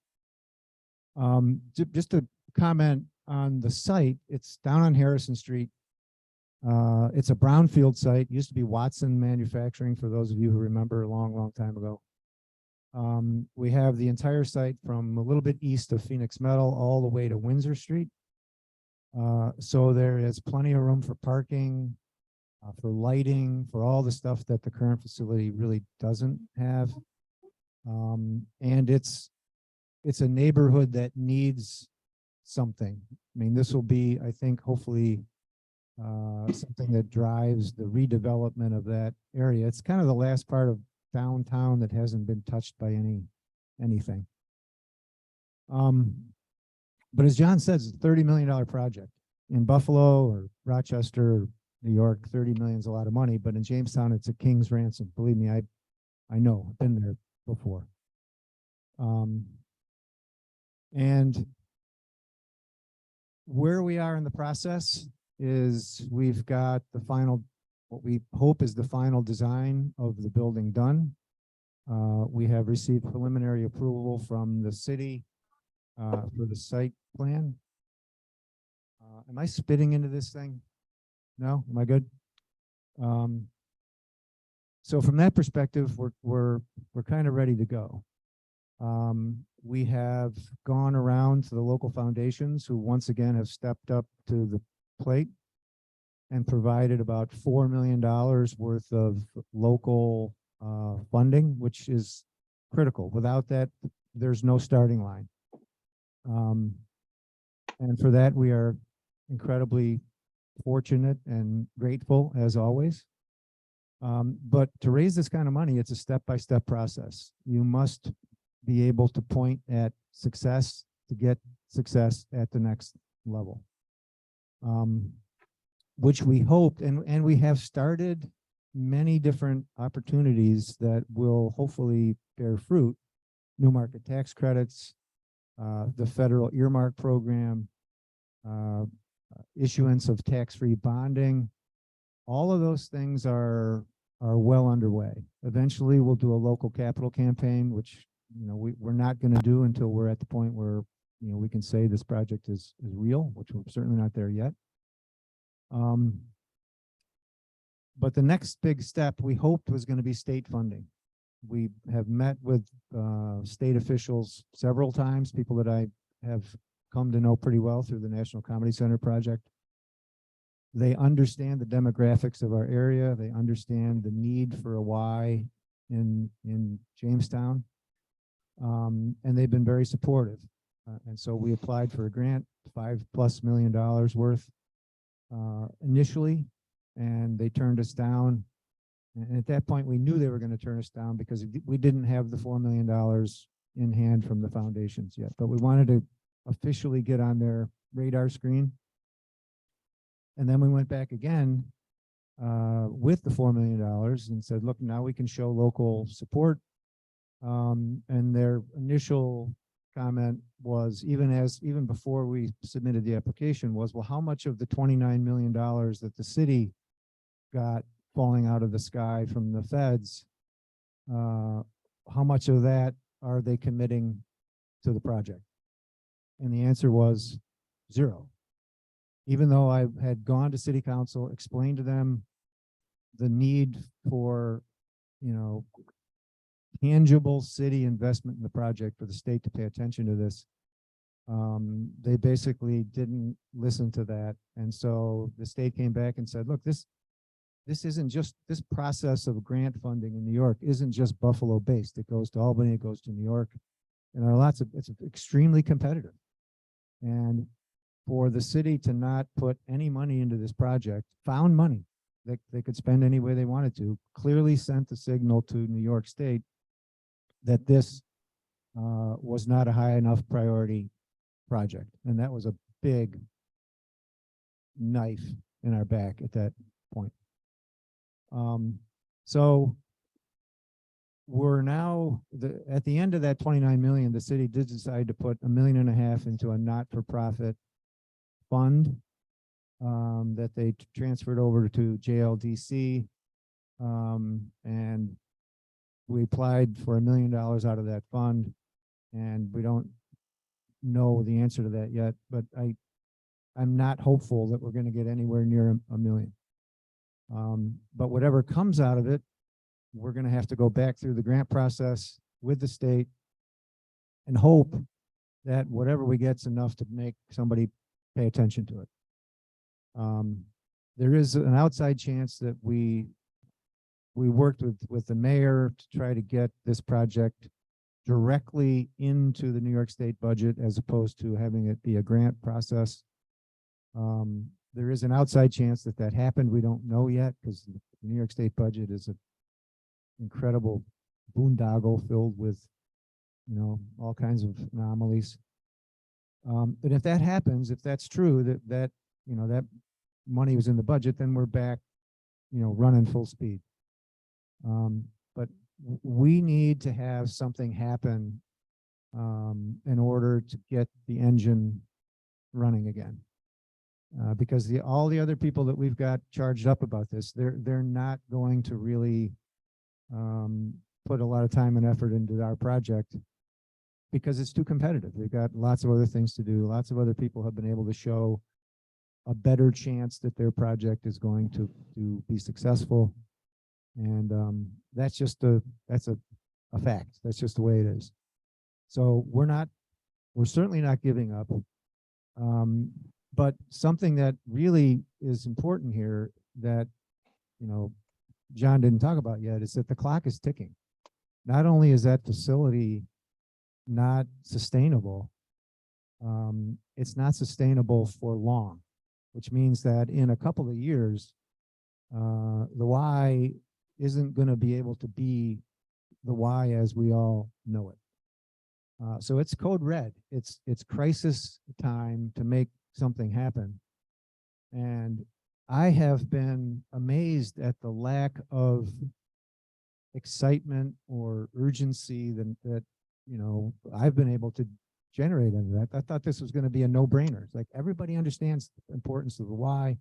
Just to comment on the site, it's down on Harrison Street. It's a brownfield site. It used to be Watson Manufacturing, for those of you who remember, a long time ago. We have the entire site from a little bit east of Phoenix Metal all the way to Windsor Street. So there is plenty of room for parking, for lighting, for all the stuff that the current facility really doesn't have. And it's a neighborhood that needs something. I mean, this will be, I think, hopefully something that drives the redevelopment of that area. It's kind of the last part of downtown that hasn't been touched by anything. But as John says, it's a $30 million project. In Buffalo or Rochester, or New York, 30 million is a lot of money, but in Jamestown, it's a king's ransom. Believe me, I know, I've been there before. And where we are in the process is we've got the final, what we hope is the final design of the building done. We have received preliminary approval from the city for the site plan. Am I spitting into this thing? No, am I good? So from that perspective, we're kind of ready to go. We have gone around to the local foundations who once again have stepped up to the plate and provided about $4 million worth of local funding, which is critical. Without that, there's no starting line. And for that, we are incredibly fortunate and grateful as always. But to raise this kind of money, it's a step-by-step process. You must be able to point at success to get success at the next level, which we hoped, and we have started many different opportunities that will hopefully bear fruit. New market tax credits, the federal earmark program, issuance of tax-free bonding. All of those things are well underway. Eventually, we'll do a local capital campaign, which we're not going to do until we're at the point where we can say this project is real, which we're certainly not there yet. But the next big step we hoped was going to be state funding. We have met with state officials several times, people that I have come to know pretty well through the National Comedy Center project. They understand the demographics of our area. They understand the need for a Y in Jamestown. And they've been very supportive. And so we applied for a grant, $5+ million worth initially, and they turned us down. And at that point, we knew they were going to turn us down because we didn't have the $4 million in hand from the foundations yet. But we wanted to officially get on their radar screen. And then we went back again with the $4 million and said, look, now we can show local support. And their initial comment was, even before we submitted the application, was, well, how much of the $29 million that the city got falling out of the sky from the feds, how much of that are they committing to the project? And the answer was 0. Even though I had gone to city council, explained to them the need for, tangible city investment in the project for the state to pay attention to this, they basically didn't listen to that. And so the state came back and said, look, this isn't just, this process of grant funding in New York isn't just Buffalo based. It goes to Albany, it goes to New York, and there are lots of, it's extremely competitive. And for the city to not put any money into this project, found money that they could spend any way they wanted to, clearly sent the signal to New York State that this was not a high enough priority project. And that was a big knife in our back at that point. So we're now, at the end of that 29 million, the city did decide to put $1.5 million into a not-for-profit fund that they transferred over to JLDC, and we applied for $1 million out of that fund, and we don't know the answer to that yet, but I'm not hopeful that we're going to get anywhere near $1 million. But whatever comes out of it, we're going to have to go back through the grant process with the state and hope that whatever we get's enough to make somebody pay attention to it. There is an outside chance that we worked with the mayor to try to get this project directly into the New York State budget as opposed to having it be a grant process. there is an outside chance that that happened. We don't know yet because the New York State budget is an incredible boondoggle filled with, all kinds of anomalies. But if that happens, if that's true, that money was in the budget, then we're back, running full speed. But we need to have something happen in order to get the engine running again. Because all the other people that we've got charged up about this, they're not going to really put a lot of time and effort into our project because it's too competitive. They've got lots of other things to do. Lots of other people have been able to show a better chance that their project is going to be successful. And that's a fact. That's just the way it is. So we're certainly not giving up. But something that really is important here that, John didn't talk about yet is that the clock is ticking. Not only is that facility not sustainable, it's not sustainable for long, which means that in a couple of years, the Y isn't going to be able to be the Y as we all know it. So it's code red. It's crisis time to make something happen. And I have been amazed at the lack of excitement or urgency that I've been able to generate into that. I thought this was going to be a no-brainer. It's like everybody understands the importance of the Y.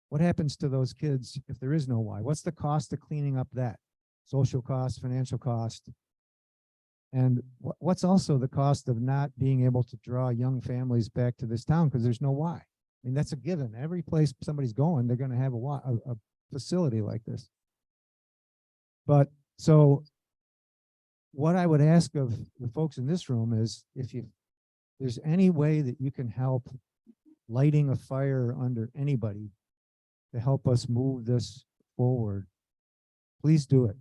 What happens to those kids if there is no Y? What's the cost of cleaning up that? Social cost, financial cost. And what's also the cost of not being able to draw young families back to this town because there's no Y? I mean, that's a given. Every place somebody's going, they're going to have a facility like this. But so what I would ask of the folks in this room is if there's any way that you can help lighting a fire under anybody to help us move this forward, please do it.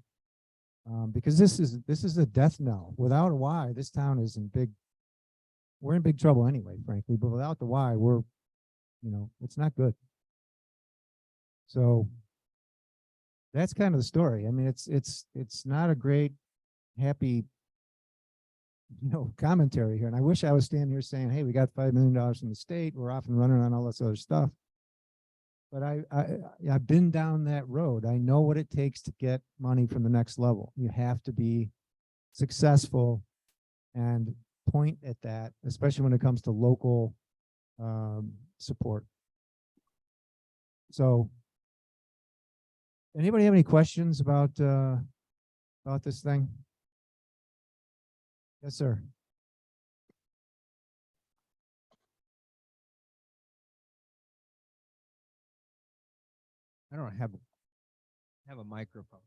Because this is a death knell. Without a Y, this town is we're in big trouble anyway, frankly, but without the Y, it's not good. So that's kind of the story. I mean, it's not a great, happy, commentary here. And I wish I was standing here saying, hey, we got $5 million from the state. We're off and running on all this other stuff. But I've been down that road. I know what it takes to get money from the next level. You have to be successful and point at that, especially when it comes to local support. So anybody have any questions about this thing? Yes, sir. I don't have a microphone.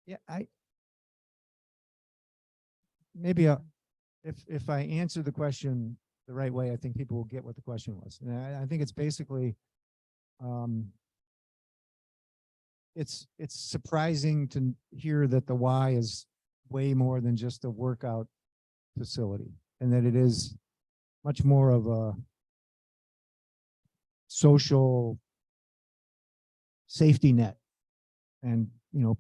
Yeah, if I answer the question the right way, I think people will get what the question was. And I think it's basically, it's surprising to hear that the Y is way more than just a workout facility, and that it is much more of a social safety net and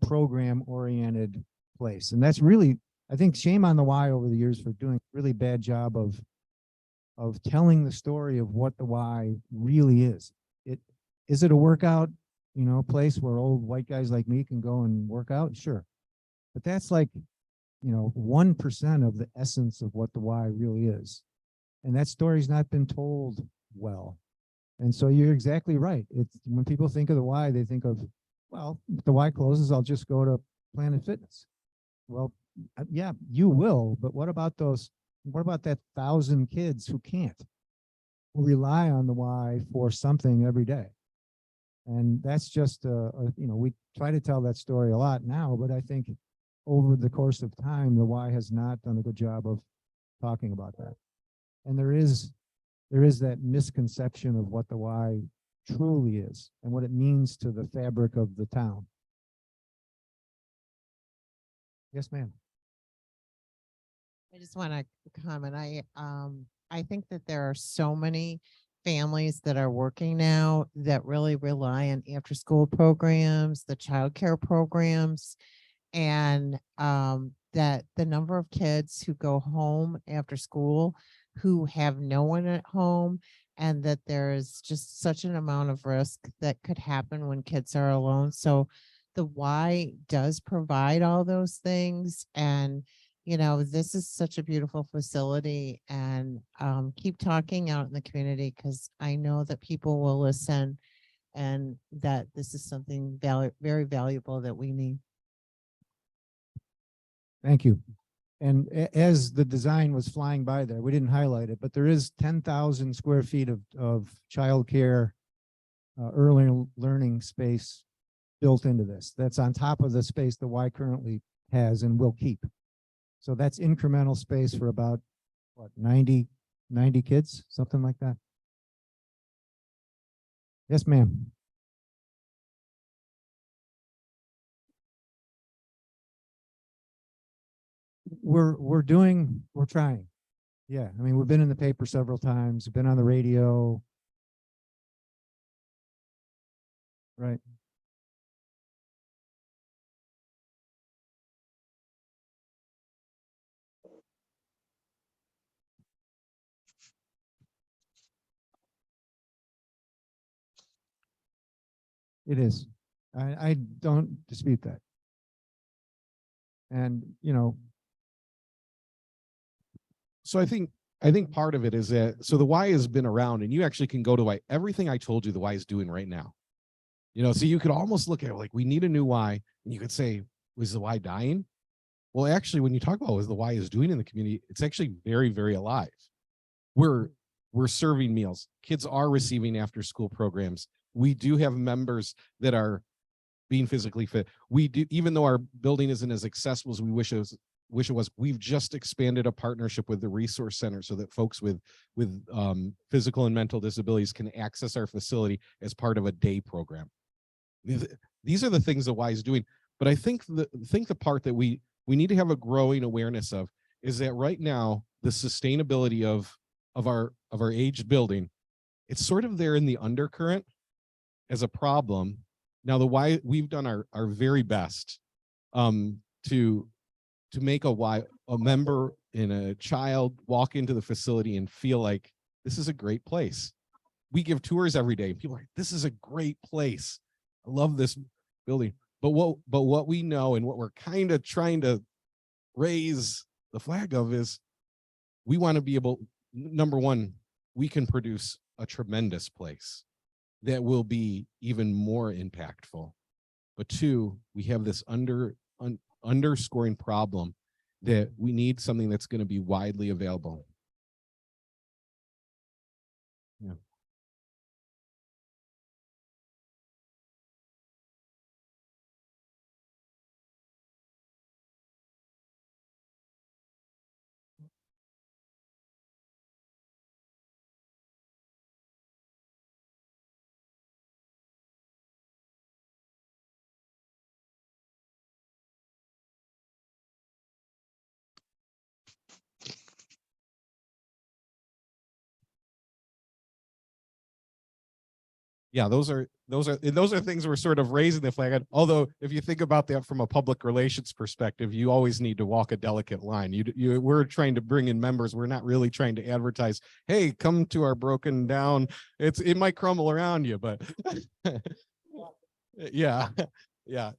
program oriented place. And that's really, I think, shame on the Y over the years for doing a really bad job of telling the story of what the Y really is. Is it a workout place where old white guys like me can go and work out? Sure, but that's like 1% of the essence of what the Y really is, and that story's not been told well. And so you're exactly right. It's when people think of the Y, they think of, well, if the Y closes, I'll just go to Planet Fitness. Well, yeah, you will, but what about those? What about that 1,000 kids who can't, who rely on the Y for something every day? And that's just, we try to tell that story a lot now, but I think over the course of time, the Y has not done a good job of talking about that. And there is that misconception of what the Y truly is and what it means to the fabric of the town. Yes, ma'am. I just want to comment. I think that there are so many families that are working now that really rely on after school programs, the childcare programs, and that the number of kids who go home after school who have no one at home, and that there's just such an amount of risk that could happen when kids are alone. So the Y does provide all those things. And, this is such a beautiful facility, and keep talking out in the community, because I know that people will listen and that this is something very valuable that we need. Thank you. And as the design was flying by there, we didn't highlight it, but there is 10,000 square feet of childcare, early learning space built into this. That's on top of the space the Y currently has and will keep. So that's incremental space for about, what, 90 kids, something like that. Yes, ma'am. We're trying. Yeah, I mean, we've been in the paper several times, we've been on the radio. Right. It is. I don't dispute that. And, So I think part of it is that, so the Y has been around, and you actually can go to Y. Everything I told you the Y is doing right now. So you could almost look at it like, we need a new Y, and you could say, was the Y dying? Well, actually, when you talk about what the Y is doing in the community, it's actually very, very alive. We're serving meals. Kids are receiving after school programs. We do have members that are being physically fit. We do, even though our building isn't as accessible as we wish it was, we've just expanded a partnership with the Resource Center so that folks with physical and mental disabilities can access our facility as part of a day program. These are the things the Y is doing. But I think the part that we need to have a growing awareness of is that right now, the sustainability of our aged building, it's sort of there in the undercurrent as a problem. Now, the Y, we've done our very best to make a member and a child walk into the facility and feel like this is a great place. We give tours every day, and people are like, this is a great place. I love this building. But what we know, and what we're kind of trying to raise the flag of, is we want to be able, number one, we can produce a tremendous place that will be even more impactful. But two, we have this underscoring problem that we need something that's going to be widely available. Yeah. Yeah, those are things we're sort of raising the flag on. Although, if you think about that from a public relations perspective, you always need to walk a delicate line. We're trying to bring in members. We're not really trying to advertise, hey, come to our broken down. It might crumble around you, but yeah, yeah,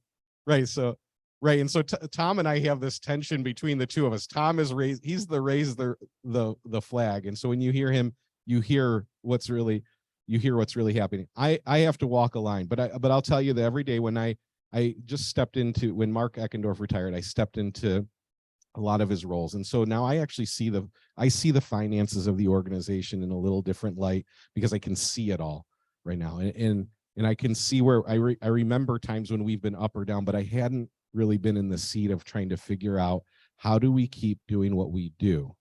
right. So right, and so Tom and I have this tension between the two of us. Tom is raise the flag, and so when you hear him, you hear what's really, you hear what's really happening. I have to walk a line, but I'll tell you that every day when I just stepped into, when Mark Eckendorf retired, I stepped into a lot of his roles. And so now I actually see the finances of the organization in a little different light because I can see it all right now. And I can see where I remember times when we've been up or down, but I hadn't really been in the seat of trying to figure out, how do we keep doing what we do?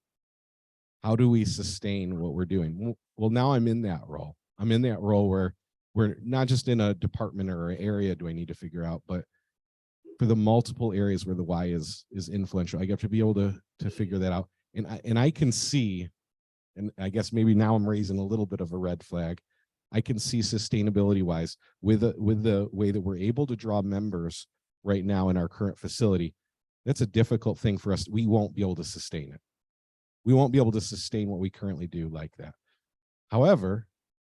How do we sustain what we're doing? Well, now I'm in that role. I'm in that role where we're not just in a department or an area do I need to figure out, but for the multiple areas where the Y is influential, I have to be able to figure that out. And I can see, and I guess maybe now I'm raising a little bit of a red flag. I can see sustainability wise with the way that we're able to draw members right now in our current facility. That's a difficult thing for us. We won't be able to sustain it. We won't be able to sustain what we currently do like that. However,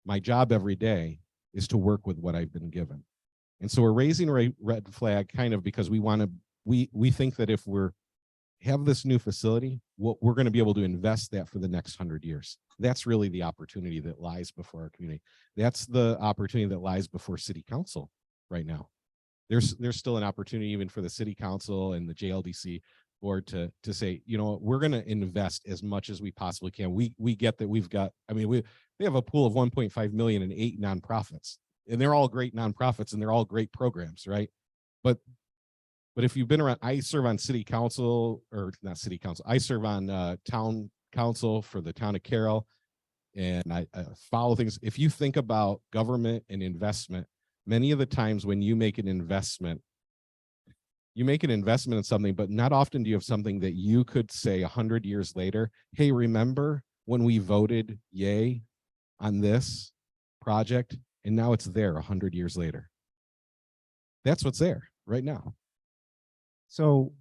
my job every day is to work with what I've been given. And so we're raising a red flag kind of because we think that if we're have this new facility, we're going to be able to invest that for the next 100 years. That's really the opportunity that lies before our community. That's the opportunity that lies before city council right now. There's still an opportunity even for the city council and the JLDC board to say, you know, we're going to invest as much as we possibly can. We get that we've got, I mean, we have a pool of 1.5 million and 8 nonprofits, and they're all great nonprofits and they're all great programs, right? But if you've been around, I serve on city council, or not city council, I serve on town council for the town of Carroll, and I follow things. If you think about government and investment, many of the times when you make an investment in something, but not often do you have something that you could say 100 years later, hey, remember when we voted yay on this project, and now it's there 100 years later. That's what's there right now. So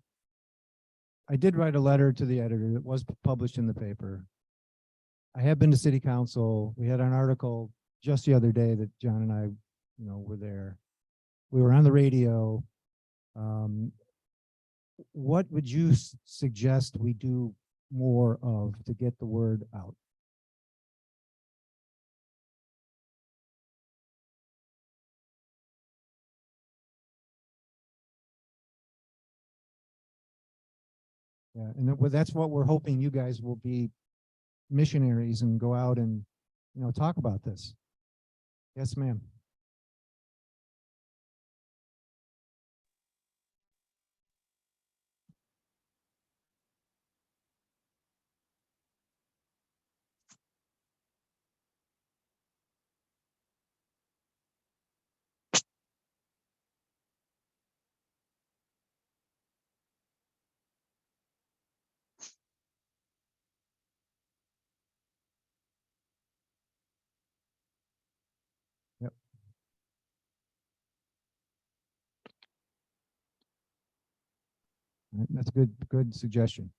I did write a letter to the editor that was published in the paper. I have been to city council. We had an article just the other day that John and I, were there. We were on the radio. What would you suggest we do more of to get the word out? Yeah, and that's what we're hoping you guys will be missionaries and go out and, talk about this. Yes, ma'am. Yep. That's a good suggestion.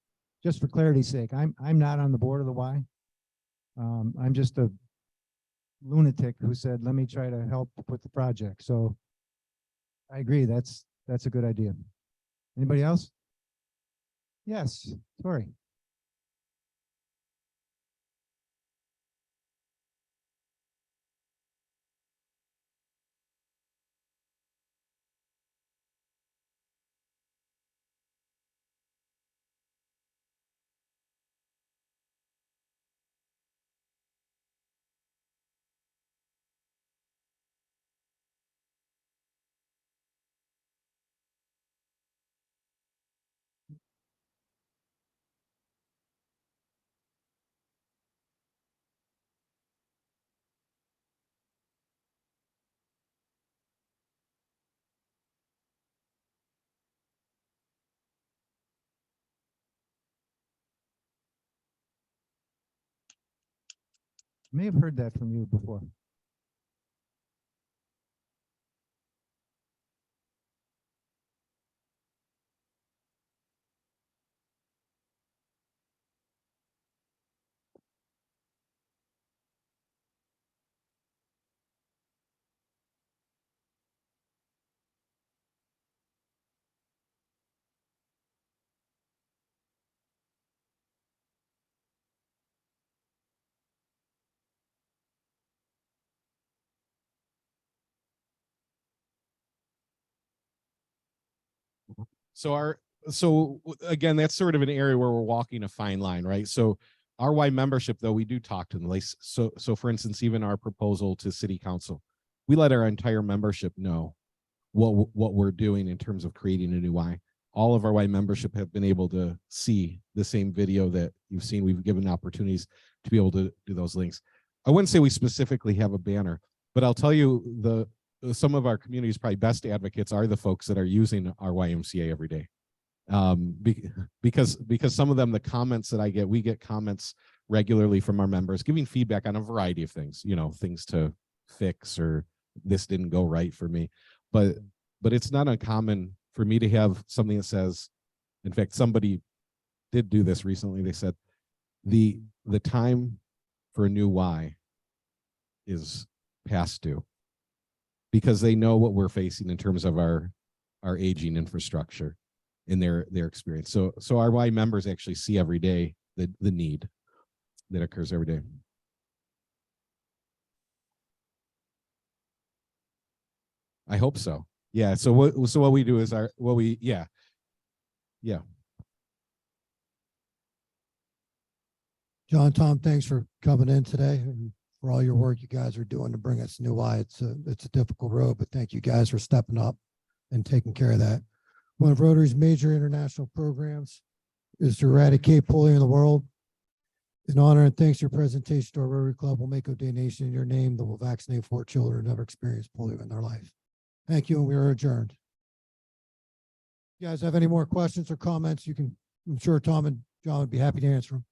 Just for clarity's sake, I'm not on the board of the Y. I'm just a lunatic who said, let me try to help with the project. So I agree, that's a good idea. Anybody else? Yes, sorry. May have heard that from you before. So again, that's sort of an area where we're walking a fine line, right? So our Y membership, though, we do talk to them. Like, so for instance, even our proposal to city council, we let our entire membership know what we're doing in terms of creating a new Y. All of our Y membership have been able to see the same video that you've seen. We've given opportunities to be able to do those links. I wouldn't say we specifically have a banner, but I'll tell you some of our community's probably best advocates are the folks that are using our YMCA every day. Because some of them, the comments that I get, we get comments regularly from our members giving feedback on a variety of things, things to fix or this didn't go right for me. But it's not uncommon for me to have something that says, in fact, somebody did do this recently. They said the time for a new Y is past due, because they know what we're facing in terms of our aging infrastructure in their experience. So our Y members actually see every day the need that occurs every day. I hope so. Yeah. So what we do is yeah. John, Tom, thanks for coming in today and for all your work you guys are doing to bring us new Y. It's a difficult road, but thank you guys for stepping up and taking care of that. One of Rotary's major international programs is to eradicate polio in the world. In honor and thanks to your presentation to our Rotary Club, we'll make a donation in your name that will vaccinate 4 children who never experienced polio in their life. Thank you, and we are adjourned. If you guys have any more questions or comments, I'm sure Tom and John would be happy to answer them.